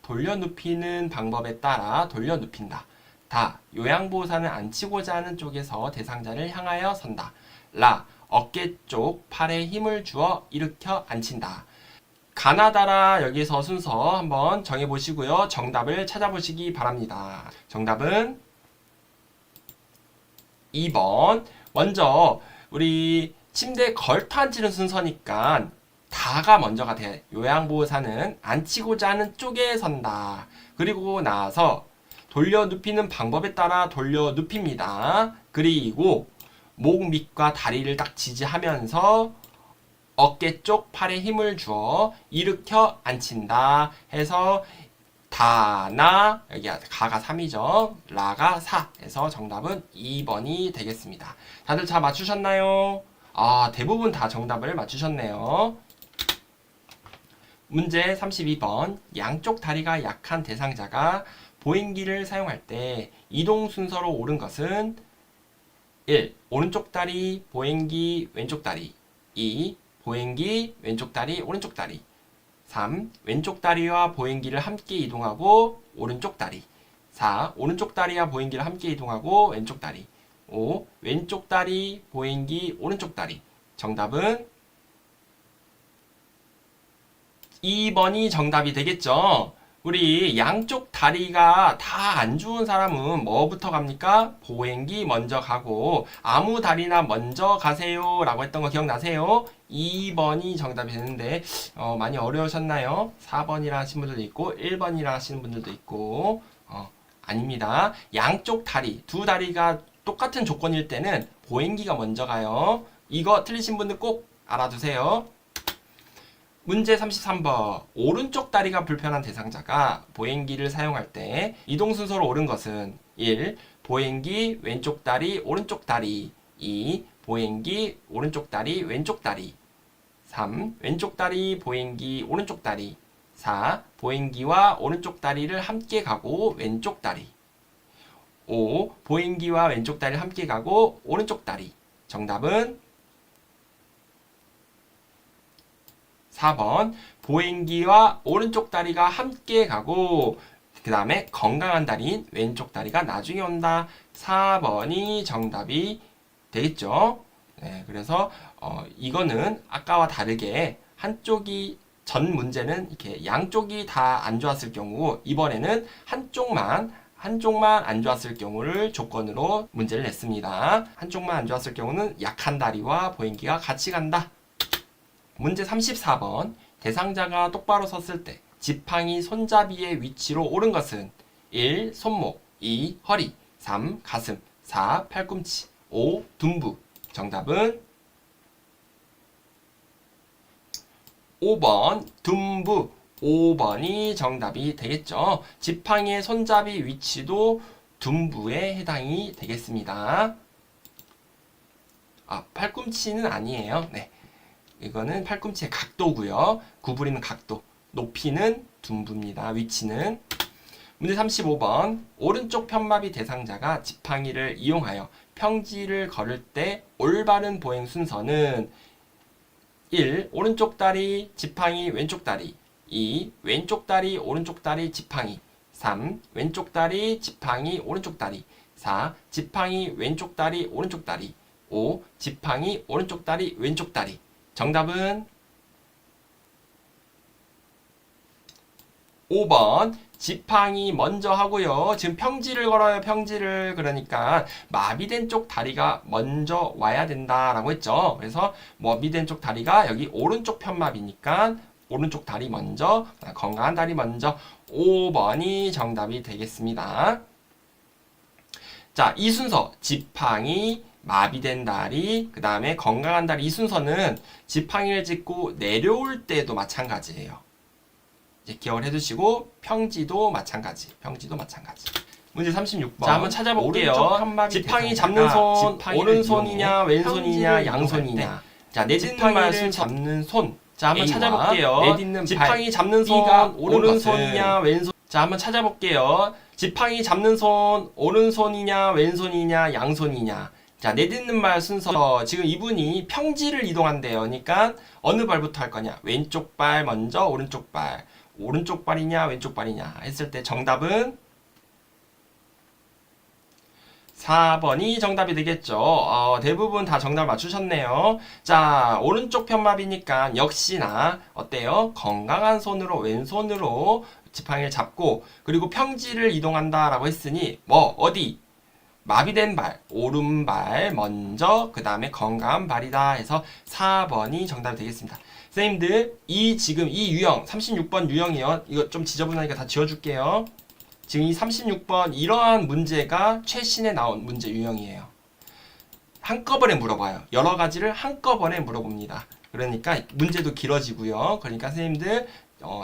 돌려 눕히는 방법에 따라 돌려 눕힌다. 요양보호사는 앉히고자 하는 쪽에서 대상자를 향하여 선다. 어깨 쪽 팔에 힘을 주어 일으켜 앉힌다. 가나다라 여기서 순서 한번 정해보시고요. 정답을 찾아보시기 바랍니다. 정답은 2번. 먼저 우리 침대에 걸터 앉히는 순서니까 다가 먼저가 돼. 요양보호사는 앉히고자 하는 쪽에 선다. 그리고 나서 돌려 눕히는 방법에 따라 돌려 눕힙니다. 그리고 목 밑과 다리를 딱 지지하면서 어깨 쪽 팔에 힘을 주어 일으켜 앉힌다 해서 여기 가가 3이죠. 라가 4 해서 정답은 2번이 되겠습니다. 다들 다 맞추셨나요? 대부분 다 정답을 맞추셨네요. 문제 32번. 양쪽 다리가 약한 대상자가 보행기를 사용할 때 이동 순서로 옳은 것은 1. 오른쪽 다리, 보행기, 왼쪽 다리. 2. 보행기, 왼쪽 다리, 오른쪽 다리. 3. 왼쪽 다리와 보행기를 함께 이동하고 오른쪽 다리. 4. 오른쪽 다리와 보행기를 함께 이동하고 왼쪽 다리. 5. 왼쪽 다리, 보행기, 오른쪽 다리. 정답은 2번이 정답이 되겠죠. 우리 양쪽 다리가 다 안 좋은 사람은 뭐부터 갑니까? 보행기 먼저 가고 아무 다리나 먼저 가세요 라고 했던 거 기억나세요? 2번이 정답이 되는데 많이 어려우셨나요? 4번이라 하신 분들도 있고 1번이라 하시는 분들도 있고 아닙니다. 양쪽 다리, 두 다리가 똑같은 조건일 때는 보행기가 먼저 가요. 이거 틀리신 분들 꼭 알아두세요. 문제 33번. 오른쪽 다리가 불편한 대상자가 보행기를 사용할 때 이동 순서로 옳은 것은 1. 보행기, 왼쪽 다리, 오른쪽 다리. 2. 보행기, 오른쪽 다리, 왼쪽 다리. 3. 왼쪽 다리, 보행기, 오른쪽 다리. 4. 보행기와 오른쪽 다리를 함께 가고 왼쪽 다리. 5. 보행기와 왼쪽 다리를 함께 가고 오른쪽 다리. 정답은 4번. 보행기와 오른쪽 다리가 함께 가고 그 다음에 건강한 다리인 왼쪽 다리가 나중에 온다. 4번이 정답이 되겠죠. 네, 그래서 이거는 아까와 다르게 전 문제는 이렇게 양쪽이 다 안 좋았을 경우 이번에는 한쪽만 안 좋았을 경우를 조건으로 문제를 냈습니다. 한쪽만 안 좋았을 경우는 약한 다리와 보행기가 같이 간다. 문제 34번. 대상자가 똑바로 섰을 때 지팡이 손잡이의 위치로 옳은 것은 1. 손목, 2. 허리, 3. 가슴, 4. 팔꿈치, 5. 둔부. 정답은 5번 둔부. 5번이 정답이 되겠죠. 지팡이의 손잡이 위치도 둔부에 해당이 되겠습니다. 팔꿈치는 아니에요. 네. 이거는 팔꿈치의 각도고요. 구부리는 각도. 높이는 둔부입니다. 위치는. 문제 35번. 오른쪽 편마비 대상자가 지팡이를 이용하여 평지를 걸을 때 올바른 보행 순서는 1. 오른쪽 다리, 지팡이, 왼쪽 다리. 2. 왼쪽 다리, 오른쪽 다리, 지팡이. 3. 왼쪽 다리, 지팡이, 오른쪽 다리. 4. 지팡이, 왼쪽 다리, 오른쪽 다리. 5. 지팡이, 오른쪽 다리, 왼쪽 다리. 정답은 5번. 지팡이 먼저 하고요. 지금 평지를 걸어요. 평지를. 그러니까 마비된 쪽 다리가 먼저 와야 된다라고 했죠. 그래서 마비된 쪽 다리가 여기 오른쪽 편마비니까 오른쪽 다리 먼저, 건강한 다리 먼저. 5번이 정답이 되겠습니다. 자, 이 순서 지팡이, 마비된 다리, 그 다음에 건강한 다리. 이 순서는 지팡이를 짚고 내려올 때도 마찬가지예요. 기억을 해두시고 평지도 마찬가지. 평지도 마찬가지. 문제 36번. 자, 한번 찾아볼게요. 지팡이 잡는 손, 오른손이냐, 왼손이냐, 양손이냐. 자, 내딛는 발을 잡는 손. 자, 한번 찾아볼게요. 내딛는 지팡이 잡는 손, 오른손이냐, 왼손. 자, 한번 찾아볼게요. 지팡이 잡는 손, 오른손이냐, 왼손이냐, 양손이냐. 자, 내딛는 발 순서. 지금 이분이 평지를 이동한대요. 그러니까 어느 발부터 할 거냐? 왼쪽 발 먼저, 오른쪽 발. 오른쪽 발이냐 왼쪽 발이냐 했을 때 정답은 4번이 정답이 되겠죠. 대부분 다 정답을 맞추셨네요. 자, 오른쪽 편마비니까 역시나 어때요? 건강한 손으로 왼손으로 지팡이를 잡고 그리고 평지를 이동한다라고 했으니 뭐 어디? 마비된 발, 오른발 먼저 그 다음에 건강한 발이다 해서 4번이 정답이 되겠습니다. 선생님들 지금 이 유형 36번 유형이요. 이거 좀 지저분하니까 다 지워줄게요. 지금 이 36번 이러한 문제가 최신에 나온 문제 유형이에요. 한꺼번에 물어봐요. 여러 가지를 한꺼번에 물어봅니다. 그러니까 문제도 길어지고요. 그러니까 선생님들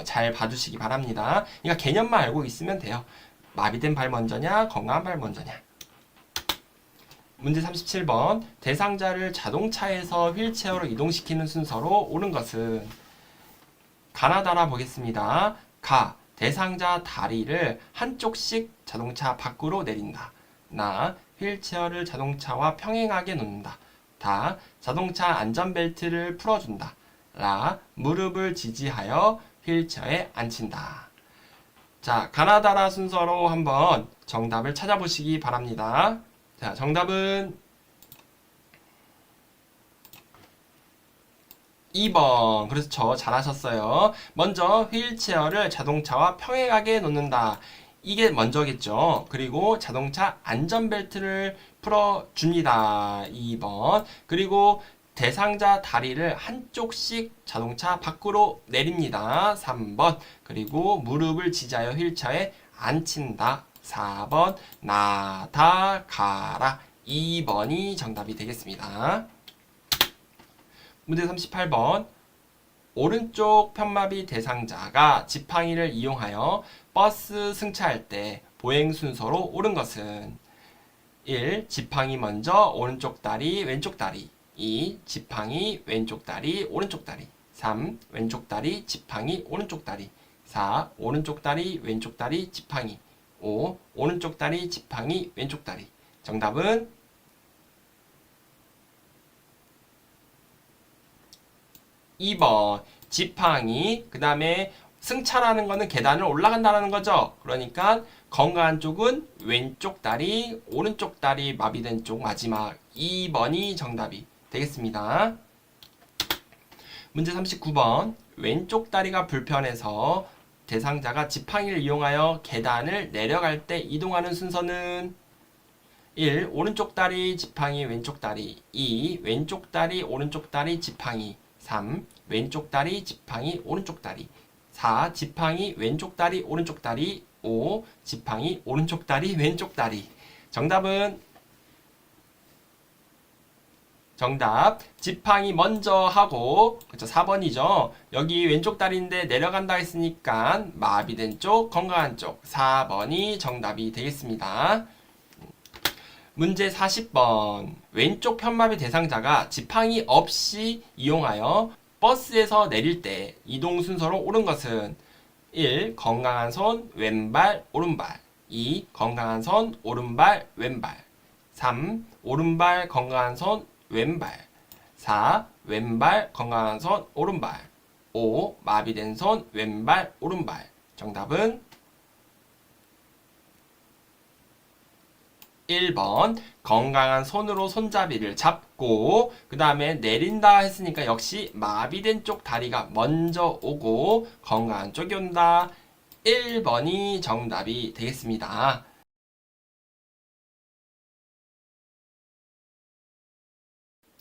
잘 봐주시기 바랍니다. 그러니까 개념만 알고 있으면 돼요. 마비된 발 먼저냐 건강한 발 먼저냐. 문제 37번. 대상자를 자동차에서 휠체어로 이동시키는 순서로 옳은 것은 가나다라 보겠습니다. 가. 대상자 다리를 한쪽씩 자동차 밖으로 내린다. 나. 휠체어를 자동차와 평행하게 놓는다. 다. 자동차 안전벨트를 풀어준다. 라. 무릎을 지지하여 휠체어에 앉힌다. 자, 가나다라 순서로 한번 정답을 찾아보시기 바랍니다. 자, 정답은 2번. 그렇죠. 잘하셨어요. 먼저 휠체어를 자동차와 평행하게 놓는다. 이게 먼저겠죠. 그리고 자동차 안전벨트를 풀어줍니다. 2번. 그리고 대상자 다리를 한쪽씩 자동차 밖으로 내립니다. 3번. 그리고 무릎을 지지하여 휠체어에 앉힌다. 4번. 나다 가라. 2번이 정답이 되겠습니다. 문제 38번. 오른쪽 편마비 대상자가 지팡이를 이용하여 버스 승차할 때 보행 순서로 옳은 것은 1. 지팡이 먼저 오른쪽 다리 왼쪽 다리. 2. 지팡이 왼쪽 다리 오른쪽 다리. 3. 왼쪽 다리 지팡이 오른쪽 다리. 4. 오른쪽 다리 왼쪽 다리 지팡이. 5. 오른쪽 다리 지팡이 왼쪽 다리. 정답은 2번. 지팡이. 그 다음에 승차라는 거는 계단을 올라간다는 거죠. 그러니까 건강한 쪽은 왼쪽 다리, 오른쪽 다리 마비된 쪽 마지막 2번이 정답이 되겠습니다. 문제 39번. 왼쪽 다리가 불편해서 대상자가 지팡이를 이용하여 계단을 내려갈 때 이동하는 순서는 1. 오른쪽 다리 지팡이 왼쪽 다리. 2. 왼쪽 다리 오른쪽 다리 지팡이. 3. 왼쪽 다리 지팡이 오른쪽 다리. 4. 지팡이 왼쪽 다리 오른쪽 다리. 5. 지팡이 오른쪽 다리 왼쪽 다리. 정답은 정답. 지팡이 먼저 하고, 그쵸, 4번이죠. 여기 왼쪽 다리인데 내려간다 했으니까 마비된 쪽, 건강한 쪽. 4번이 정답이 되겠습니다. 문제 40번. 왼쪽 편마비 대상자가 지팡이 없이 이용하여 버스에서 내릴 때 이동 순서로 옳은 것은 1. 건강한 손 왼발 오른발. 2. 건강한 손 오른발 왼발. 3. 오른발 건강한 손 왼발. 4. 왼발 건강한 손 오른발. 5. 마비된 손 왼발 오른발. 정답은 1번 건강한 손으로 손잡이를 잡고 그 다음에 내린다 했으니까 역시 마비된 쪽 다리가 먼저 오고 건강한 쪽이 온다. 1번이 정답이 되겠습니다.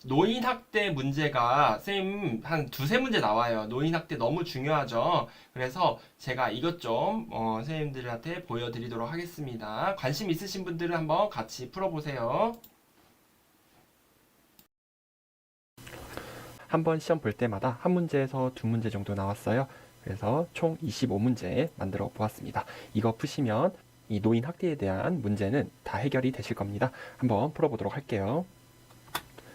노인학대 문제가 쌤 한 두세 문제 나와요. 노인학대 너무 중요하죠. 그래서 제가 이것 좀 선생님들한테 보여드리도록 하겠습니다. 관심 있으신 분들은 한번 같이 풀어보세요. 한번 시험 볼 때마다 한 문제에서 두 문제 정도 나왔어요. 그래서 총 25문제 만들어 보았습니다. 이거 푸시면 이 노인 학대에 대한 문제는 다 해결이 되실 겁니다. 한번 풀어보도록 할게요.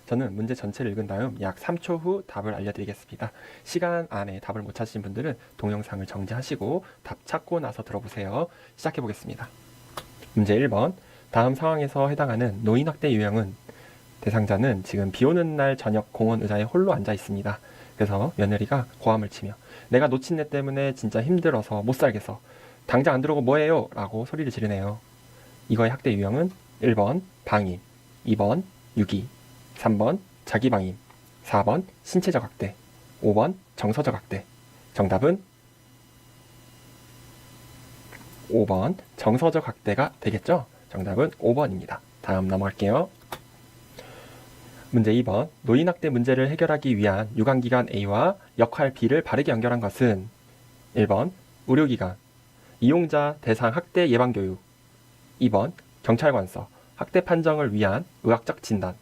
저는 문제 전체를 읽은 다음 약 3초 후 답을 알려드리겠습니다. 시간 안에 답을 못 찾으신 분들은 동영상을 정지하시고 답 찾고 나서 들어보세요. 시작해 보겠습니다. 문제 1번. 다음 상황에서 해당하는 노인학대 유형은 대상자는 지금 비 오는 날 저녁 공원 의자에 홀로 앉아 있습니다. 그래서 며느리가 고함을 치며 내가 놓친 애 때문에 진짜 힘들어서 못 살겠어. 당장 안 들어오고 뭐해요? 라고 소리를 지르네요. 이거의 학대 유형은 1번 방임, 2번 유기, 3번 자기방임, 4번 신체적 학대, 5번 정서적 학대. 정답은 5번 정서적 학대가 되겠죠? 정답은 5번입니다. 다음 넘어갈게요. 문제 2번. 노인학대 문제를 해결하기 위한 유관기관 A와 역할 B를 바르게 연결한 것은 1번 의료기관, 이용자 대상 학대 예방교육, 2번 경찰관서, 학대 판정을 위한 의학적 진단,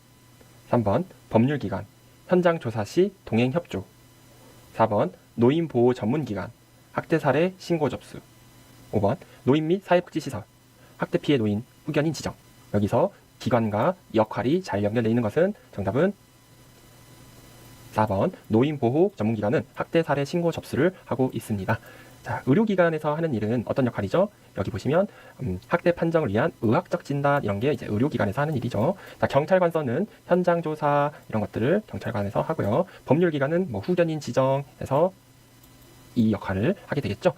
3번 법률기관, 현장 조사 시 동행 협조, 4번 노인보호 전문기관, 학대 사례 신고 접수, 5번 노인 및 사회복지시설, 학대 피해 노인 후견인 지정. 여기서 기관과 역할이 잘 연결되어 있는 것은 정답은 4번 노인보호 전문기관은 학대 사례 신고 접수를 하고 있습니다. 자, 의료기관에서 하는 일은 어떤 역할이죠? 여기 보시면 학대 판정을 위한 의학적 진단 이런 게 이제 의료기관에서 하는 일이죠. 자, 경찰관서는 현장 조사 이런 것들을 경찰관에서 하고요. 법률기관은 뭐 후견인 지정해서 이 역할을 하게 되겠죠.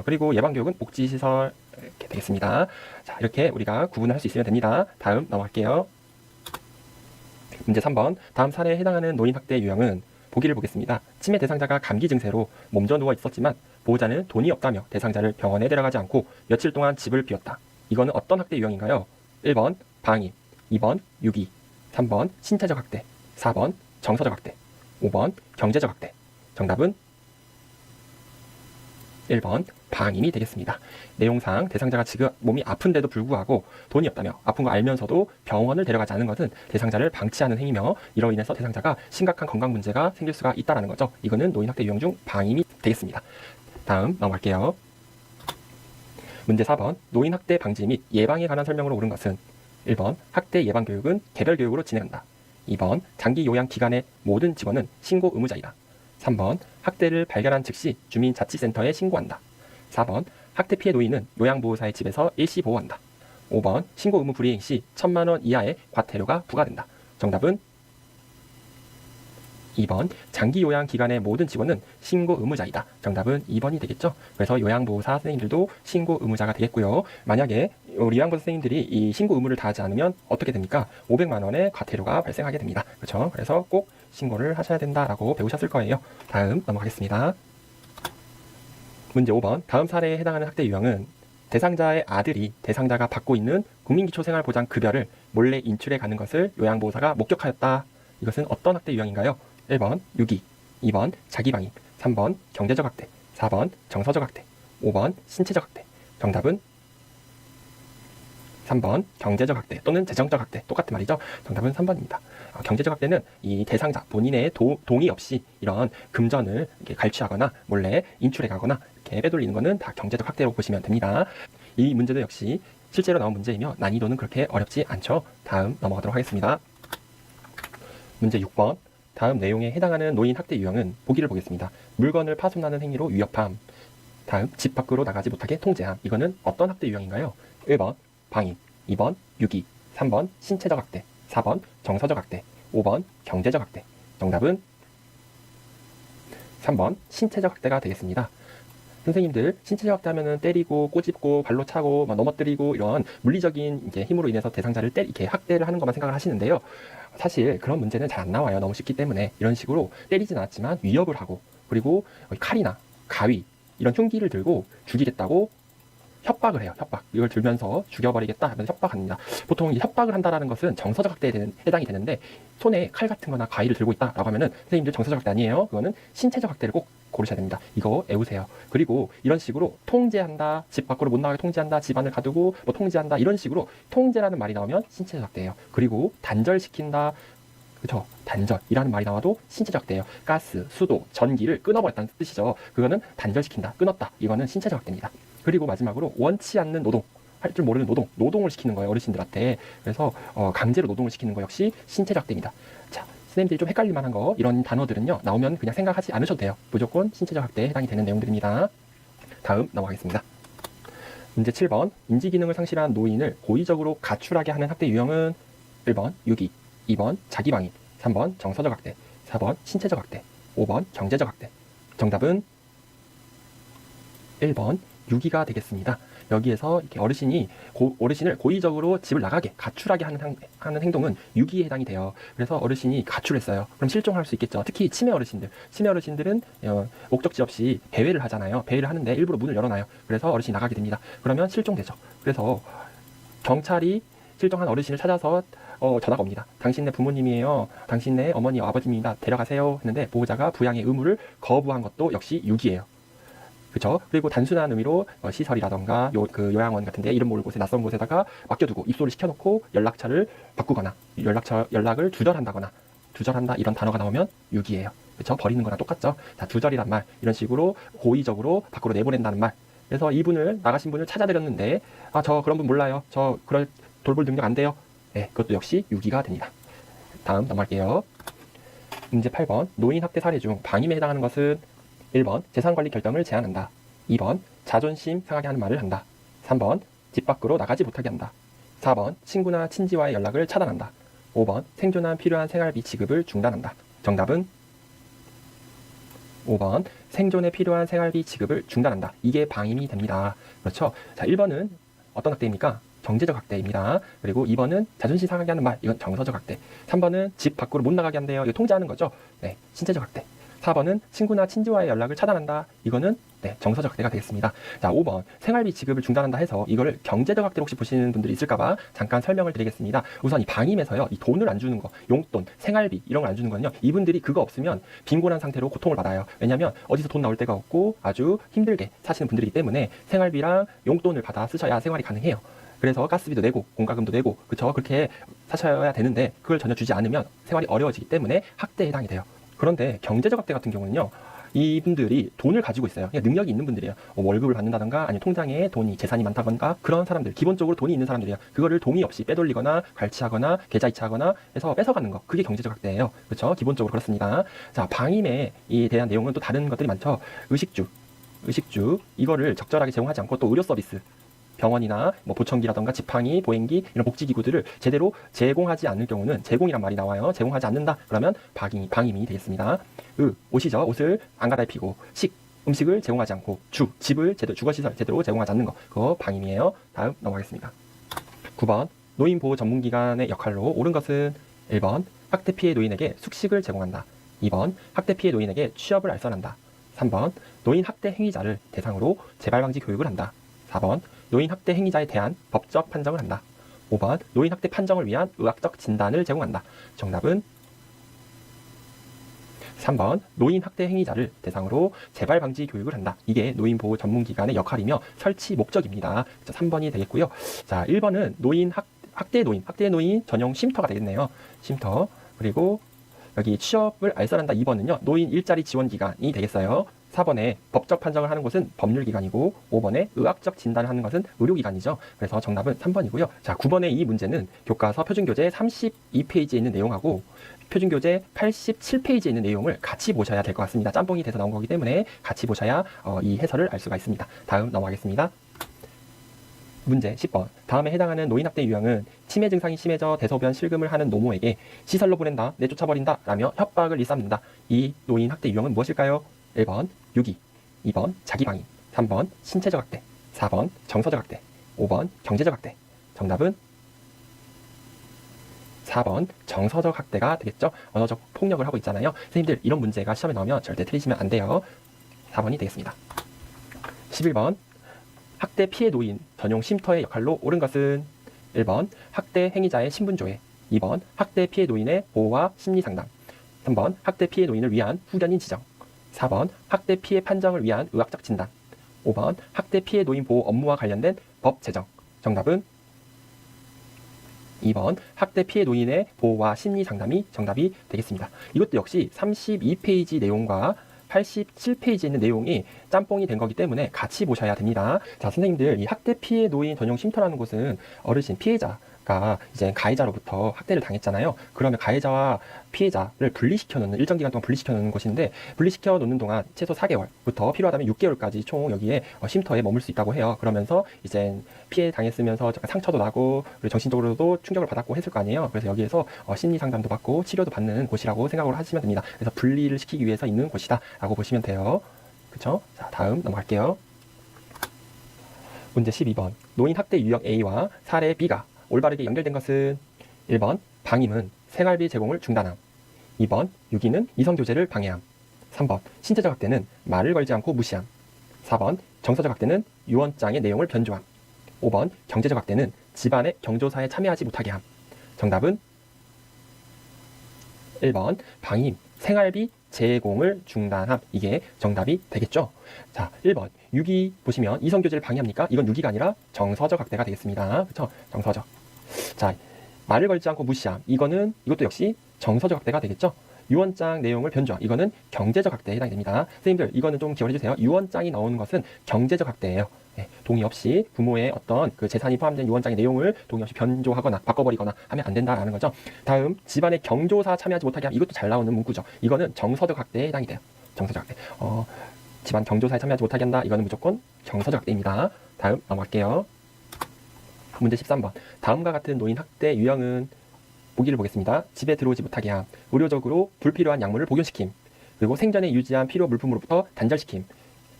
그리고 예방교육은 복지시설 이렇게 되겠습니다. 자, 이렇게 우리가 구분을 할 수 있으면 됩니다. 다음 넘어갈게요. 문제 3번. 다음 사례에 해당하는 노인학대 유형은 보기를 보겠습니다. 치매 대상자가 감기 증세로 몸져 누워 있었지만 보호자는 돈이 없다며 대상자를 병원에 데려가지 않고 며칠 동안 집을 비웠다. 이거는 어떤 학대 유형인가요? 1번 방임, 2번 유기, 3번 신체적 학대, 4번 정서적 학대, 5번 경제적 학대. 정답은 1번 방임이 되겠습니다. 내용상 대상자가 지금 몸이 아픈데도 불구하고 돈이 없다며 아픈 거 알면서도 병원을 데려가지 않은 것은 대상자를 방치하는 행위며 이로 인해서 대상자가 심각한 건강 문제가 생길 수가 있다는 거죠. 이거는 노인학대 유형 중 방임이 되겠습니다. 다음 넘어갈게요. 문제 4번. 노인학대 방지 및 예방에 관한 설명으로 옳은 것은 1번 학대 예방 교육은 개별 교육으로 진행한다. 2번 장기 요양 기관의 모든 직원은 신고 의무자이다. 3번 학대를 발견한 즉시 주민자치센터에 신고한다. 4번 학대 피해 노인은 요양보호사의 집에서 일시 보호한다. 5번 신고 의무 불이행 시 1,000만 원 이하의 과태료가 부과된다. 정답은 2번 장기 요양 기관의 모든 직원은 신고 의무자이다. 정답은 2번이 되겠죠. 그래서 요양보호사 선생님들도 신고 의무자가 되겠고요. 만약에 우리 요양보호사 선생님들이 이 신고 의무를 다하지 않으면 어떻게 됩니까? 500만 원의 과태료가 발생하게 됩니다. 그렇죠? 그래서 꼭 신고를 하셔야 된다라고 배우셨을 거예요. 다음 넘어가겠습니다. 문제 5번. 다음 사례에 해당하는 학대 유형은 대상자의 아들이 대상자가 받고 있는 국민기초생활보장급여를 몰래 인출해 가는 것을 요양보호사가 목격하였다. 이것은 어떤 학대 유형인가요? 1번 유기, 2번 자기방임, 3번 경제적 학대, 4번 정서적 학대, 5번 신체적 학대. 정답은 3번 경제적 학대 또는 재정적 학대. 똑같은 말이죠. 정답은 3번입니다. 경제적 학대는 이 대상자 본인의 동의 없이 이런 금전을 이렇게 갈취하거나 몰래 인출해 가거나 이렇게 빼돌리는 것은 다 경제적 학대로 보시면 됩니다. 이 문제도 역시 실제로 나온 문제이며 난이도는 그렇게 어렵지 않죠. 다음 넘어가도록 하겠습니다. 문제 6번. 다음 내용에 해당하는 노인 학대 유형은 보기를 보겠습니다. 물건을 파손하는 행위로 위협함, 다음, 집 밖으로 나가지 못하게 통제함. 이거는 어떤 학대 유형인가요? 1번 방임, 2번 유기, 3번 신체적 학대, 4번 정서적 학대, 5번 경제적 학대. 정답은 3번 신체적 학대가 되겠습니다. 선생님들 신체적 학대하면은 때리고 꼬집고 발로 차고 막 넘어뜨리고 이런 물리적인 이제 힘으로 인해서 대상자를 이렇게 학대를 하는 것만 생각을 하시는데요. 사실 그런 문제는 잘 안 나와요. 너무 쉽기 때문에. 이런 식으로 때리진 않았지만 위협을 하고, 그리고 칼이나 가위 이런 흉기를 들고 죽이겠다고 협박을 해요. 협박. 이걸 들면서 죽여버리겠다 하면서 협박합니다. 보통 이 협박을 한다라는 것은 정서적 학대에 해당이 되는데, 손에 칼 같은 거나 가위를 들고 있다라고 하면은 선생님들 정서적 학대 아니에요. 그거는 신체적 학대를 꼭 고르셔야 됩니다. 이거 외우세요. 그리고 이런 식으로 통제한다, 집 밖으로 못 나가게 통제한다, 집안을 가두고 뭐 통제한다, 이런 식으로 통제라는 말이 나오면 신체적 학대예요. 그리고 단절시킨다, 그쵸? 단절이라는 말이 나와도 신체적 학대예요. 가스, 수도, 전기를 끊어버렸다는 뜻이죠. 그거는 단절시킨다, 끊었다. 이거는 신체적 학대입니다. 그리고 마지막으로 원치 않는 노동, 할 줄 모르는 노동을 시키는 거예요, 어르신들한테. 그래서 강제로 노동을 시키는 거 역시 신체적 학대입니다. 자, 선생님들이 좀 헷갈릴 만한 거, 이런 단어들은요, 나오면 그냥 생각하지 않으셔도 돼요. 무조건 신체적 학대에 해당이 되는 내용들입니다. 다음 넘어가겠습니다. 문제 7번. 인지기능을 상실한 노인을 고의적으로 가출하게 하는 학대 유형은 1번 유기, 2번 자기방임, 3번 정서적 학대, 4번 신체적 학대, 5번 경제적 학대. 정답은 1번 유기가 되겠습니다. 여기에서 이렇게 어르신을 고의적으로 집을 나가게, 가출하게 하는 행동은 유기에 해당이 돼요. 그래서 어르신이 가출했어요. 그럼 실종할 수 있겠죠. 특히 치매 어르신들은 목적지 없이 배회를 하잖아요. 배회를 하는데 일부러 문을 열어놔요. 그래서 어르신이 나가게 됩니다. 그러면 실종되죠. 그래서 경찰이 실종한 어르신을 찾아서 전화가 옵니다. 당신네 부모님이에요. 당신네 어머니, 아버지입니다. 데려가세요. 했는데 보호자가 부양의 의무를 거부한 것도 역시 유기예요. 그렇죠? 그리고 단순한 의미로 시설이라던가 요양원 같은데 이름 모를 곳에, 낯선 곳에다가 맡겨두고 입소를 시켜놓고 연락처를 바꾸거나 연락을 두절한다 이런 단어가 나오면 유기예요. 그렇죠? 버리는 거랑 똑같죠? 자, 두절이란 말, 이런 식으로 고의적으로 밖으로 내보낸다는 말. 그래서 나가신 분을 찾아드렸는데, 저 그런 분 몰라요. 저 그럴 돌볼 능력 안 돼요. 네, 그것도 역시 유기가 됩니다. 다음 넘어갈게요. 문제 8번. 노인 학대 사례 중 방임에 해당하는 것은 1번 재산관리 결정을 제한한다, 2번 자존심 상하게 하는 말을 한다, 3번 집 밖으로 나가지 못하게 한다, 4번 친구나 친지와의 연락을 차단한다, 5번 생존한 필요한 생활비 지급을 중단한다. 정답은 5번 생존에 필요한 생활비 지급을 중단한다. 이게 방임이 됩니다. 그렇죠? 자, 1번은 어떤 학대입니까? 경제적 학대입니다. 그리고 2번은 자존심 상하게 하는 말, 이건 정서적 학대. 3번은 집 밖으로 못 나가게 한대요. 이거 통제하는 거죠. 네, 신체적 학대. 4번은 친구나 친지와의 연락을 차단한다. 이거는 정서적 학대가 되겠습니다. 자, 5번 생활비 지급을 중단한다 해서 이거를 경제적 학대로 혹시 보시는 분들이 있을까봐 잠깐 설명을 드리겠습니다. 우선 이 방임에서요, 이 돈을 안 주는 거, 용돈, 생활비 이런 걸 안 주는 건요, 이분들이 그거 없으면 빈곤한 상태로 고통을 받아요. 왜냐하면 어디서 돈 나올 데가 없고 아주 힘들게 사시는 분들이기 때문에 생활비랑 용돈을 받아 쓰셔야 생활이 가능해요. 그래서 가스비도 내고 공과금도 내고, 그렇죠? 그렇게 사셔야 되는데 그걸 전혀 주지 않으면 생활이 어려워지기 때문에 학대에 해당이 돼요. 그런데 경제적 학대 같은 경우는요, 이분들이 돈을 가지고 있어요. 그냥 능력이 있는 분들이에요. 월급을 받는다던가 아니면 통장에 재산이 많다던가 그런 사람들, 기본적으로 돈이 있는 사람들이에요. 그거를 동의 없이 빼돌리거나 갈취하거나 계좌 이체하거나 해서 뺏어가는 거, 그게 경제적 학대예요. 그렇죠? 기본적으로 그렇습니다. 자, 방임에 대한 내용은 또 다른 것들이 많죠. 의식주 이거를 적절하게 제공하지 않고 또 의료 서비스, 병원이나 뭐 보청기라던가 지팡이, 보행기 이런 복지기구들을 제대로 제공하지 않을 경우는, 제공이란 말이 나와요. 제공하지 않는다 그러면 방임이 되겠습니다. 옷이죠. 옷을 안 갈아입히고, 음식을 제공하지 않고, 집을 주거시설 제대로 제공하지 않는 거, 그거 방임이에요. 다음 넘어가겠습니다. 9번 노인보호 전문기관의 역할로 옳은 것은 1번 학대 피해 노인에게 숙식을 제공한다, 2번 학대 피해 노인에게 취업을 알선한다, 3번 노인 학대 행위자를 대상으로 재발방지 교육을 한다, 4번 노인 학대 행위자에 대한 법적 판정을 한다, 5번 노인 학대 판정을 위한 의학적 진단을 제공한다. 정답은 3번 노인 학대 행위자를 대상으로 재발 방지 교육을 한다. 이게 노인 보호 전문기관의 역할이며 설치 목적입니다. 3번이 되겠고요. 자, 1번은 학대 노인 전용 쉼터가 되겠네요. 쉼터. 그리고 여기 취업을 알선한다 2번은요, 노인 일자리 지원 기관이 되겠어요. 4번에 법적 판정을 하는 곳은 법률기관이고 5번에 의학적 진단을 하는 것은 의료기관이죠. 그래서 정답은 3번이고요. 자, 9번의 이 문제는 교과서 표준교재 32페이지에 있는 내용하고 표준교재 87페이지에 있는 내용을 같이 보셔야 될 것 같습니다. 짬뽕이 돼서 나온 거기 때문에 같이 보셔야 이 해설을 알 수가 있습니다. 다음 넘어가겠습니다. 문제 10번. 다음에 해당하는 노인학대 유형은 치매 증상이 심해져 대소변 실금을 하는 노모에게 시설로 보낸다, 내쫓아버린다 라며 협박을 일삼는다. 이 노인학대 유형은 무엇일까요? 1번 유기, 2번 자기방임, 3번 신체적 학대, 4번 정서적 학대, 5번 경제적 학대. 정답은 4번 정서적 학대가 되겠죠. 언어적 폭력을 하고 있잖아요. 선생님들 이런 문제가 시험에 나오면 절대 틀리시면 안 돼요. 4번이 되겠습니다. 11번 학대 피해 노인 전용 쉼터의 역할로 옳은 것은 1번 학대 행위자의 신분조회, 2번 학대 피해 노인의 보호와 심리상담, 3번 학대 피해 노인을 위한 후견인 지정, 4번 학대 피해 판정을 위한 의학적 진단, 5번 학대 피해 노인 보호 업무와 관련된 법 제정. 정답은 2번 학대 피해 노인의 보호와 심리 상담이 정답이 되겠습니다. 이것도 역시 32페이지 내용과 87페이지에 있는 내용이 짬뽕이 된 거기 때문에 같이 보셔야 됩니다. 자, 선생님들 이 학대 피해 노인 전용 쉼터라는 곳은 어르신 피해자가 이제 가해자로부터 학대를 당했잖아요. 그러면 가해자와 피해자를 분리시켜 놓는 일정 기간 동안 분리시켜 놓는 곳인데 분리시켜 놓는 동안 최소 4개월부터 필요하다면 6개월까지 총 여기에 쉼터에 머물 수 있다고 해요. 그러면서 이제 피해 당했으면서 상처도 나고 그리고 정신적으로도 충격을 받았고 했을 거 아니에요. 그래서 여기에서 심리 상담도 받고 치료도 받는 곳이라고 생각을 하시면 됩니다. 그래서 분리를 시키기 위해서 있는 곳이다 라고 보시면 돼요. 그쵸? 자, 다음 넘어갈게요. 문제 12번. 노인 학대 유형 A와 사례 B가 올바르게 연결된 것은 1번 방임은 생활비 제공을 중단함, 2번 유기는 이성교제를 방해함, 3번 신체적 학대는 말을 걸지 않고 무시함, 4번 정서적 학대는 유언장의 내용을 변조함, 5번 경제적 학대는 집안의 경조사에 참여하지 못하게 함. 정답은 1번 방임, 생활비 제공을 중단함. 이게 정답이 되겠죠. 자, 1번 유기 보시면 이성교제를 방해합니까? 이건 유기가 아니라 정서적 학대가 되겠습니다. 그렇죠? 정서적. 자, 말을 걸지 않고 무시함. 이것도 역시 정서적 학대가 되겠죠. 유언장 내용을 변조함. 이거는 경제적 학대에 해당이 됩니다. 선생님들 이거는 좀 기억해 주세요. 유언장이 나오는 것은 경제적 학대예요. 네, 동의 없이 부모의 어떤 그 재산이 포함된 유언장의 내용을 동의 없이 변조하거나 바꿔버리거나 하면 안 된다라는 거죠. 다음 집안의 경조사 참여하지 못하게 함. 이것도 잘 나오는 문구죠. 이거는 정서적 학대에 해당이 돼요. 정서적 학대. 집안 경조사에 참여하지 못하게 한다. 이거는 무조건 정서적 학대입니다. 다음 넘어갈게요. 문제 13번. 다음과 같은 노인 학대 유형은 보기를 보겠습니다. 집에 들어오지 못하게 함, 의료적으로 불필요한 약물을 복용시킴, 그리고 생전에 유지한 필요 물품으로부터 단절시킴.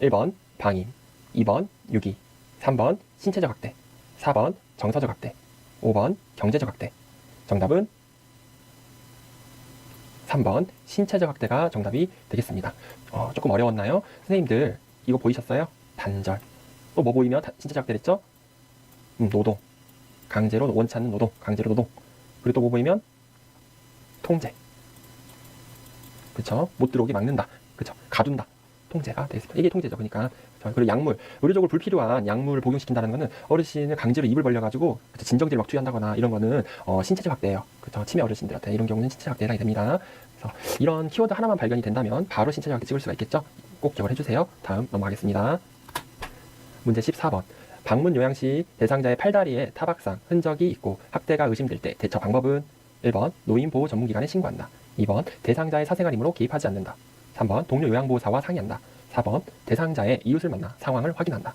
1번 방임, 2번 유기, 3번 신체적 학대, 4번 정서적 학대, 5번 경제적 학대. 정답은 3번 신체적 학대가 정답이 되겠습니다. 조금 어려웠나요? 선생님들 이거 보이셨어요? 단절. 또 뭐 보이면 신체적 학대 됐죠? 노동. 강제로 원치 않는 노동, 강제로 노동. 그리고 또 뭐 보이면 통제. 그쵸? 못 들어오게 막는다. 그쵸? 가둔다. 통제가 되겠습니다. 이게 통제죠. 그러니까. 그리고 약물, 의료적으로 불필요한 약물을 복용시킨다는 거는 어르신을 강제로 입을 벌려가지고 진정제를 막 투여한다거나 이런 거는 신체적 학대예요. 그쵸? 치매 어르신들한테 이런 경우는 신체적 학대에 해당이 됩니다. 그래서 이런 키워드 하나만 발견이 된다면 바로 신체적 학대 찍을 수가 있겠죠? 꼭 기억을 해주세요. 다음 넘어가겠습니다. 문제 14번. 방문 요양 시 대상자의 팔다리에 타박상, 흔적이 있고 학대가 의심될 때 대처 방법은 1번 노인보호 전문기관에 신고한다, 2번 대상자의 사생활 임무로 개입하지 않는다, 3번 동료 요양보호사와 상의한다, 4번 대상자의 이웃을 만나 상황을 확인한다,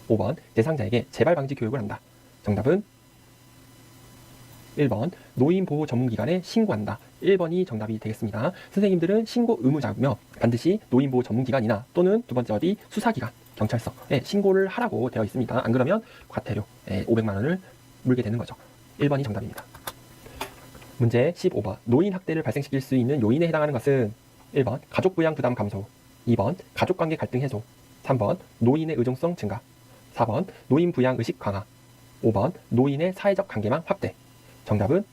5번 대상자에게 재발 방지 교육을 한다. 정답은 1번 노인보호 전문기관에 신고한다. 1번이 정답이 되겠습니다. 선생님들은 신고 의무자며 반드시 노인보호 전문기관이나 또는 두 번째 어디 수사기관, 경찰서에 신고를 하라고 되어 있습니다. 안 그러면 과태료 500만 원을 물게 되는 거죠. 1번이 정답입니다. 문제 15번. 노인 학대를 발생시킬 수 있는 요인에 해당하는 것은 1번 가족 부양 부담 감소, 2번 가족관계 갈등 해소, 3번 노인의 의존성 증가, 4번 노인 부양 의식 강화, 5번 노인의 사회적 관계망 확대. 정답은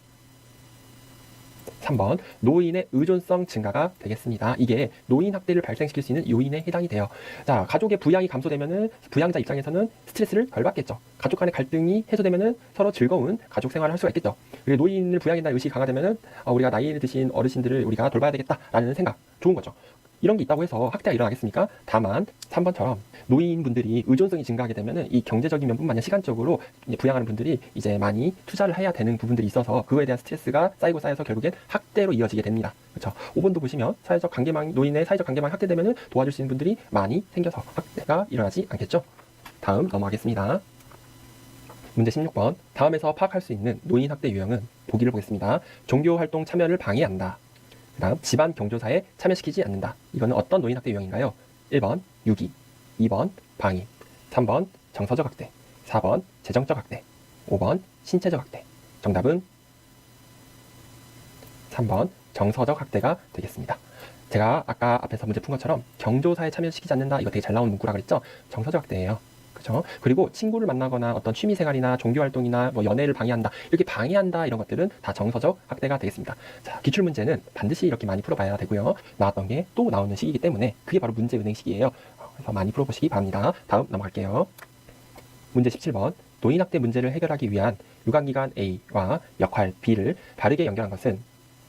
3번 노인의 의존성 증가가 되겠습니다. 이게 노인 학대를 발생시킬 수 있는 요인에 해당이 돼요. 자, 가족의 부양이 감소되면은 부양자 입장에서는 스트레스를 덜 받겠죠. 가족 간의 갈등이 해소되면은 서로 즐거운 가족 생활을 할 수가 있겠죠. 그리고 노인을 부양한다는 의식이 강화되면은 우리가 나이 드신 어르신들을 우리가 돌봐야 되겠다라는 생각, 좋은 거죠. 이런 게 있다고 해서 학대가 일어나겠습니까? 다만 3번처럼 노인분들이 의존성이 증가하게 되면은 이 경제적인 면뿐만 아니라 시간적으로 이제 부양하는 분들이 이제 많이 투자를 해야 되는 부분들이 있어서 그거에 대한 스트레스가 쌓여서 결국엔 학대로 이어지게 됩니다. 그렇죠? 5번도 보시면 사회적 관계망, 노인의 사회적 관계망이 학대되면은 도와줄 수 있는 분들이 많이 생겨서 학대가 일어나지 않겠죠? 다음 넘어가겠습니다. 문제 16번. 다음에서 파악할 수 있는 노인 학대 유형은 보기를 보겠습니다. 종교 활동 참여를 방해한다. 그 다음 집안 경조사에 참여시키지 않는다. 이거는 어떤 노인 학대 유형인가요? 1번 유기, 2번 방임, 3번 정서적 학대, 4번 재정적 학대, 5번 신체적 학대. 정답은 3번 정서적 학대가 되겠습니다. 제가 아까 앞에서 문제 푼 것처럼 경조사에 참여시키지 않는다. 이거 되게 잘 나온 문구라 그랬죠? 정서적 학대예요. 그렇죠? 그리고 친구를 만나거나 어떤 취미생활이나 종교활동이나 뭐 연애를 방해한다. 이렇게 방해한다 이런 것들은 다 정서적 학대가 되겠습니다. 자, 기출문제는 반드시 이렇게 많이 풀어봐야 되고요. 나왔던 게 또 나오는 시기이기 때문에 그게 바로 문제은행식이에요. 그래서 많이 풀어보시기 바랍니다. 다음 넘어갈게요. 문제 17번. 노인학대 문제를 해결하기 위한 유관기관 A와 역할 B를 바르게 연결한 것은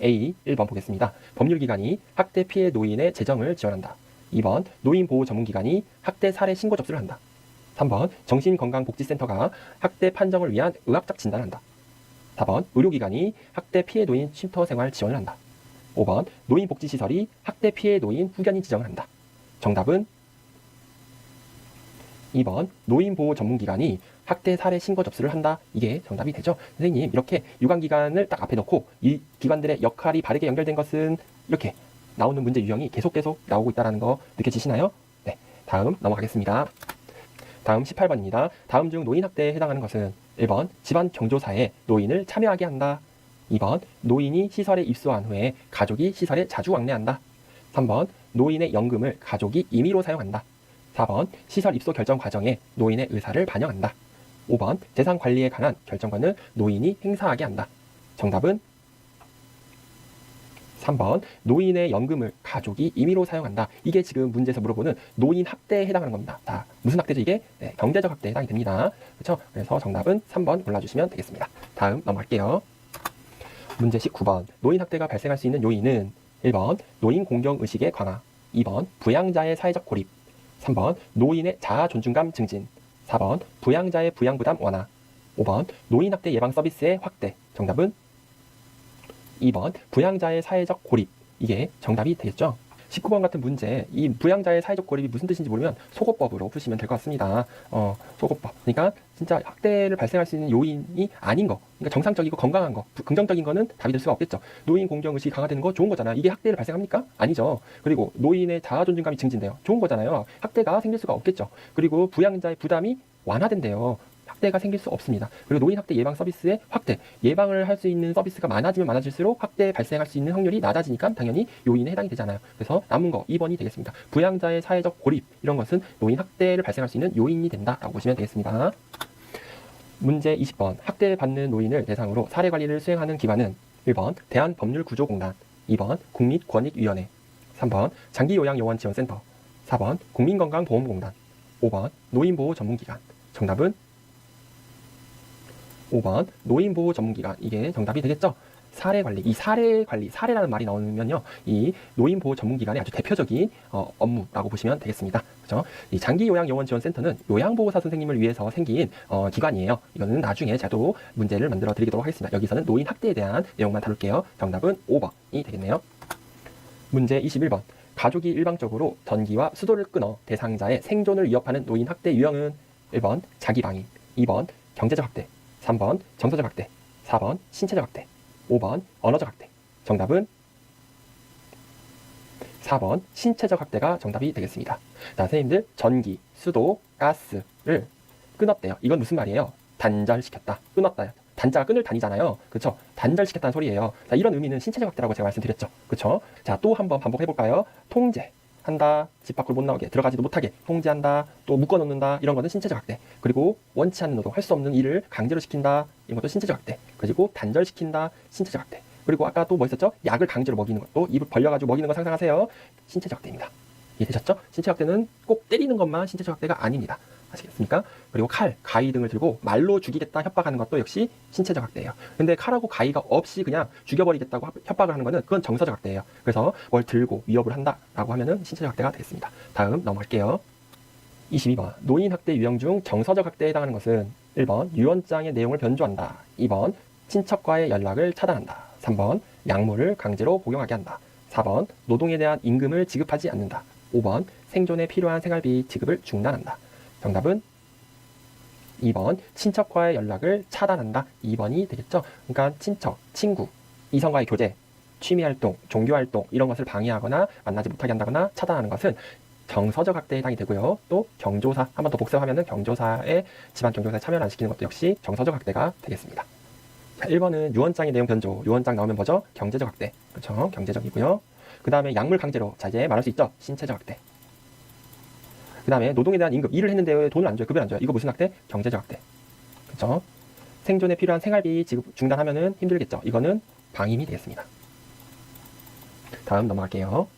A. 1번 보겠습니다. 법률기관이 학대 피해 노인의 재정을 지원한다. 2번 노인보호전문기관이 학대 사례 신고 접수를 한다. 3번 정신건강복지센터가 학대 판정을 위한 의학적 진단을 한다. 4번 의료기관이 학대 피해 노인 쉼터 생활 지원을 한다. 5번 노인복지시설이 학대 피해 노인 후견인 지정을 한다. 정답은 2번 노인보호전문기관이 학대 사례 신고 접수를 한다. 이게 정답이 되죠. 선생님 이렇게 유관기관을 딱 앞에 놓고 이 기관들의 역할이 바르게 연결된 것은 이렇게 나오는 문제 유형이 계속 나오고 있다는 거 느껴지시나요? 네, 다음 넘어가겠습니다. 다음 18번입니다. 다음 중 노인 학대에 해당하는 것은 1번 집안 경조사에 노인을 참여하게 한다. 2번 노인이 시설에 입소한 후에 가족이 시설에 자주 왕래한다. 3번 노인의 연금을 가족이 임의로 사용한다. 4번 시설 입소 결정 과정에 노인의 의사를 반영한다. 5번 재산 관리에 관한 결정권을 노인이 행사하게 한다. 정답은 3번 노인의 연금을 가족이 임의로 사용한다. 이게 지금 문제에서 물어보는 노인 학대에 해당하는 겁니다. 자, 무슨 학대죠 이게? 네, 경제적 학대에 해당이 됩니다. 그렇죠? 그래서 정답은 3번 골라주시면 되겠습니다. 다음 넘어갈게요. 문제 19번. 노인 학대가 발생할 수 있는 요인은 1번 노인 공경의식의 강화, 2번 부양자의 사회적 고립, 3번 노인의 자아 존중감 증진, 4번 부양자의 부양부담 완화, 5번 노인학대 예방 서비스의 확대. 정답은 2번 부양자의 사회적 고립. 이게 정답이 되겠죠. 19번 같은 문제, 이 부양자의 사회적 고립이 무슨 뜻인지 모르면 소거법으로 푸시면 될 것 같습니다. 소거법. 그러니까 진짜 학대를 발생할 수 있는 요인이 아닌 거, 그러니까 정상적이고 건강한 거, 긍정적인 거는 답이 될 수가 없겠죠. 노인 공경의식이 강화되는 거 좋은 거잖아요. 이게 학대를 발생합니까? 아니죠. 그리고 노인의 자아 존중감이 증진돼요. 좋은 거잖아요. 학대가 생길 수가 없겠죠. 그리고 부양자의 부담이 완화된대요. 학대가 생길 수 없습니다. 그리고 노인 학대 예방 서비스의 확대, 예방을 할 수 있는 서비스가 많아지면 많아질수록 학대 발생할 수 있는 확률이 낮아지니까 당연히 요인에 해당이 되잖아요. 그래서 남은 거 2번이 되겠습니다. 부양자의 사회적 고립, 이런 것은 노인 학대를 발생할 수 있는 요인이 된다라고 보시면 되겠습니다. 문제 20번. 학대를 받는 노인을 대상으로 사례 관리를 수행하는 기관은 1번 대한법률구조공단, 2번 국민권익위원회, 3번 장기요양요원지원센터, 4번 국민건강보험공단, 5번 노인보호전문기관. 정답은 5번 노인보호전문기관. 이게 정답이 되겠죠. 사례관리, 이 사례관리, 사례라는 말이 나오면요, 이 노인보호전문기관의 아주 대표적인 업무라고 보시면 되겠습니다. 그렇죠? 이 장기요양요원지원센터는 요양보호사 선생님을 위해서 생긴 기관이에요. 이거는 나중에 제가 또 문제를 만들어 드리도록 하겠습니다. 여기서는 노인 학대에 대한 내용만 다룰게요. 정답은 5번이 되겠네요. 문제 21번. 가족이 일방적으로 전기와 수도를 끊어 대상자의 생존을 위협하는 노인 학대 유형은 1번 자기방임, 2번 경제적 학대, 3번 정서적 학대, 4번 신체적 학대, 5번 언어적 학대. 정답은 4번 신체적 학대가 정답이 되겠습니다. 자, 선생님들 전기, 수도, 가스를 끊었대요. 이건 무슨 말이에요? 단절시켰다, 끊었다. 단자가 끈을 다니잖아요. 그렇죠? 단절시켰다는 소리예요. 자, 이런 의미는 신체적 학대라고 제가 말씀드렸죠. 그렇죠? 자, 또 한번 반복해 볼까요? 통제 한다, 집 밖으로 못 나오게, 들어가지도 못하게 통제한다, 또 묶어놓는다, 이런 것은 신체적 학대. 그리고 원치 않는 노동, 할 수 없는 일을 강제로 시킨다, 이런 것도 신체적 학대. 그리고 단절시킨다, 신체적 학대. 그리고 아까 또 뭐 있었죠? 약을 강제로 먹이는 것도, 입을 벌려가지고 먹이는 거 상상하세요. 신체적 학대입니다. 이해되셨죠? 신체적 학대는 꼭 때리는 것만 신체적 학대가 아닙니다. 아시겠습니까? 그리고 칼, 가위 등을 들고 말로 죽이겠다 협박하는 것도 역시 신체적 학대예요. 근데 칼하고 가위가 없이 그냥 죽여버리겠다고 협박을 하는 거는 그건 정서적 학대예요. 그래서 뭘 들고 위협을 한다라고 하면은 신체적 학대가 되겠습니다. 다음 넘어갈게요. 22번 노인 학대 유형 중 정서적 학대에 해당하는 것은 1번 유언장의 내용을 변조한다. 2번 친척과의 연락을 차단한다. 3번 약물을 강제로 복용하게 한다. 4번 노동에 대한 임금을 지급하지 않는다. 5번 생존에 필요한 생활비 지급을 중단한다. 정답은 2번 친척과의 연락을 차단한다. 2번이 되겠죠. 그러니까 친척, 친구, 이성과의 교제, 취미활동, 종교활동 이런 것을 방해하거나 만나지 못하게 한다거나 차단하는 것은 정서적 학대에 해당이 되고요. 또 경조사, 한 번 더 복습하면은 경조사에 집안 경조사에 참여를 안 시키는 것도 역시 정서적 학대가 되겠습니다. 자, 1번은 유언장의 내용 변조. 유언장 나오면 뭐죠? 경제적 학대. 그렇죠? 경제적이고요. 그 다음에 약물 강제로. 자, 이제 말할 수 있죠? 신체적 학대. 그 다음에 노동에 대한 임금. 일을 했는데 왜 돈을 안 줘요? 급여를 안 줘요? 이거 무슨 학대? 경제적 학대. 그렇죠? 생존에 필요한 생활비 지급 중단하면은 힘들겠죠? 이거는 방임이 되겠습니다. 다음 넘어갈게요.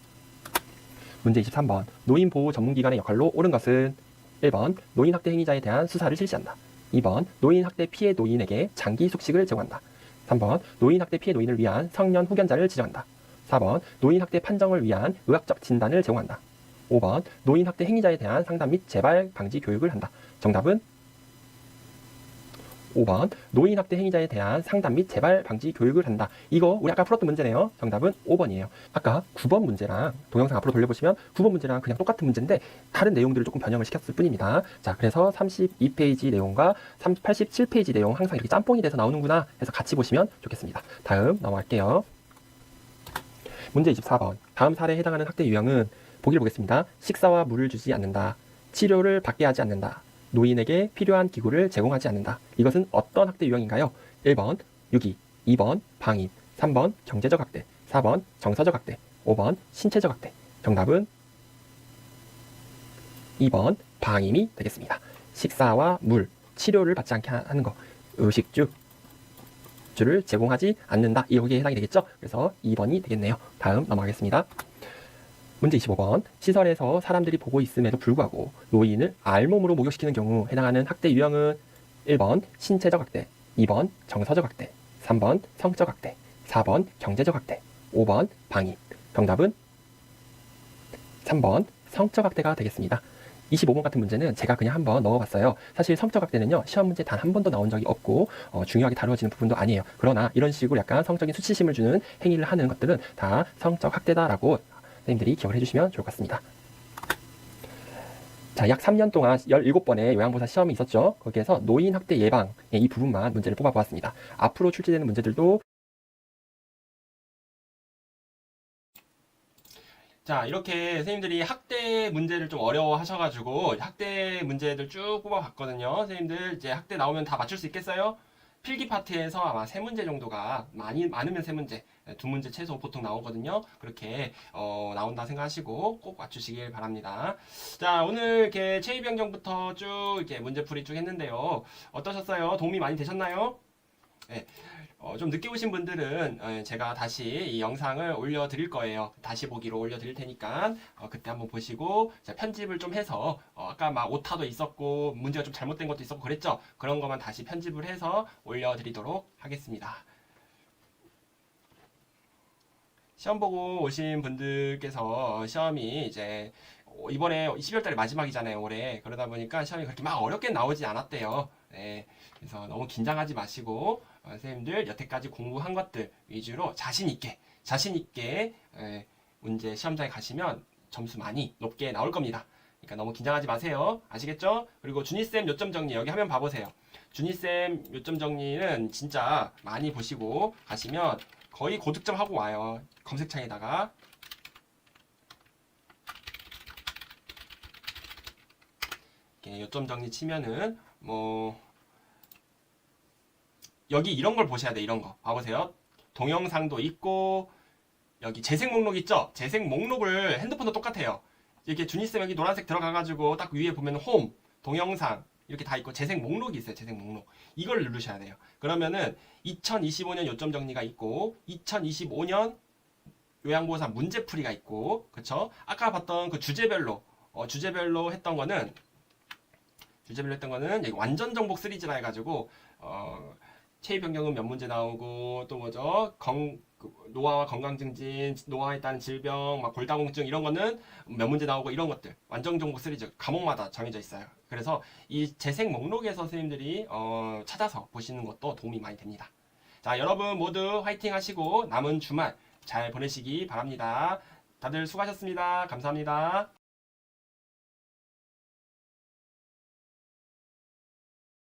문제 23번. 노인 보호 전문기관의 역할로 옳은 것은 1번 노인 학대 행위자에 대한 수사를 실시한다. 2번 노인 학대 피해 노인에게 장기 숙식을 제공한다. 3번 노인 학대 피해 노인을 위한 성년 후견자를 지정한다. 4번 노인 학대 판정을 위한 의학적 진단을 제공한다. 5번 노인 학대 행위자에 대한 상담 및 재발 방지 교육을 한다. 정답은 5번 노인 학대 행위자에 대한 상담 및 재발 방지 교육을 한다. 이거 우리 아까 풀었던 문제네요. 정답은 5번이에요. 아까 9번 문제랑 동영상 앞으로 돌려보시면 9번 문제랑 그냥 똑같은 문제인데 다른 내용들을 조금 변형을 시켰을 뿐입니다. 자, 그래서 32페이지 내용과 87페이지 내용 항상 이렇게 짬뽕이 돼서 나오는구나 해서 같이 보시면 좋겠습니다. 다음 넘어갈게요. 문제 24번. 다음 사례에 해당하는 학대 유형은 보기를 보겠습니다. 식사와 물을 주지 않는다. 치료를 받게 하지 않는다. 노인에게 필요한 기구를 제공하지 않는다. 이것은 어떤 학대 유형인가요? 1번 유기, 2번 방임, 3번 경제적 학대, 4번 정서적 학대, 5번 신체적 학대. 정답은 2번 방임이 되겠습니다. 식사와 물, 치료를 받지 않게 하는 거, 의식주를 제공하지 않는다. 여기에 해당이 되겠죠? 그래서 2번이 되겠네요. 다음 넘어가겠습니다. 문제 25번. 시설에서 사람들이 보고 있음에도 불구하고 노인을 알몸으로 목욕시키는 경우 해당하는 학대 유형은 1번 신체적 학대, 2번 정서적 학대, 3번 성적 학대, 4번 경제적 학대, 5번 방임. 정답은 3번 성적 학대가 되겠습니다. 25번 같은 문제는 제가 그냥 한번 넣어봤어요. 사실 성적 학대는요, 시험 문제 단 한 번도 나온 적이 없고 중요하게 다루어지는 부분도 아니에요. 그러나 이런 식으로 약간 성적인 수치심을 주는 행위를 하는 것들은 다 성적 학대다라고 선생님들이 기억을 해주시면 좋을 것 같습니다. 자, 약 3년 동안 17번의 요양보사 시험이 있었죠. 거기에서 노인 학대 예방 이 부분만 문제를 뽑아보았습니다. 앞으로 출제되는 문제들도 자, 이렇게 선생님들이 학대 문제를 좀 어려워하셔가지고 학대 문제들 쭉 뽑아봤거든요. 선생님들 이제 학대 나오면 다 맞출 수 있겠어요? 필기 파트에서 아마 3문제 정도가 많으면 3문제, 2문제 최소 보통 나오거든요. 그렇게 나온다 생각하시고 꼭 맞추시길 바랍니다. 자, 오늘 이렇게 체위변경부터 쭉 이렇게 문제풀이 쭉 했는데요. 어떠셨어요? 도움이 많이 되셨나요? 네. 좀 늦게 오신 분들은 제가 다시 이 영상을 올려드릴 거예요. 다시 보기로 올려드릴 테니까 그때 한번 보시고 편집을 좀 해서 아까 막 오타도 있었고 문제가 좀 잘못된 것도 있었고 그랬죠? 그런 것만 다시 편집을 해서 올려드리도록 하겠습니다. 시험 보고 오신 분들께서 시험이 이제 이번에 12월 달에 마지막이잖아요, 올해. 그러다 보니까 시험이 그렇게 막 어렵게 나오지 않았대요. 네. 그래서 너무 긴장하지 마시고 선생님들 여태까지 공부한 것들 위주로 자신 있게 문제 시험장에 가시면 점수 많이 높게 나올 겁니다. 그러니까 너무 긴장하지 마세요. 아시겠죠? 그리고 준이쌤 요점 정리 여기 화면 봐보세요. 준이쌤 요점 정리는 진짜 많이 보시고 가시면 거의 고득점 하고 와요. 검색창에다가 이렇게 요점 정리 치면은 뭐 여기 이런 걸 보셔야 돼. 이런 거 봐보세요. 동영상도 있고 여기 재생 목록 있죠? 재생 목록을 핸드폰도 똑같아요. 이렇게 준이쌤 여기 노란색 들어가가지고 딱 위에 보면 홈, 동영상 이렇게 다 있고 재생 목록이 있어요. 재생 목록. 이걸 누르셔야 돼요. 그러면은 2025년 요점 정리가 있고 2025년 요양보호사 문제풀이가 있고 그쵸? 아까 봤던 그 주제별로 했던 거는 주제별로 했던 거는 여기 완전 정복 시리즈라 해가지고 체위 변경은 몇 문제 나오고 또 뭐죠? 노화와 건강 증진, 노화에 따른 질병, 막 골다공증 이런 거는 몇 문제 나오고 이런 것들 완전 정복 시리즈 과목마다 정해져 있어요. 그래서 이 재생 목록에서 선생님들이 찾아서 보시는 것도 도움이 많이 됩니다. 자, 여러분 모두 화이팅 하시고 남은 주말 잘 보내시기 바랍니다. 다들 수고하셨습니다. 감사합니다.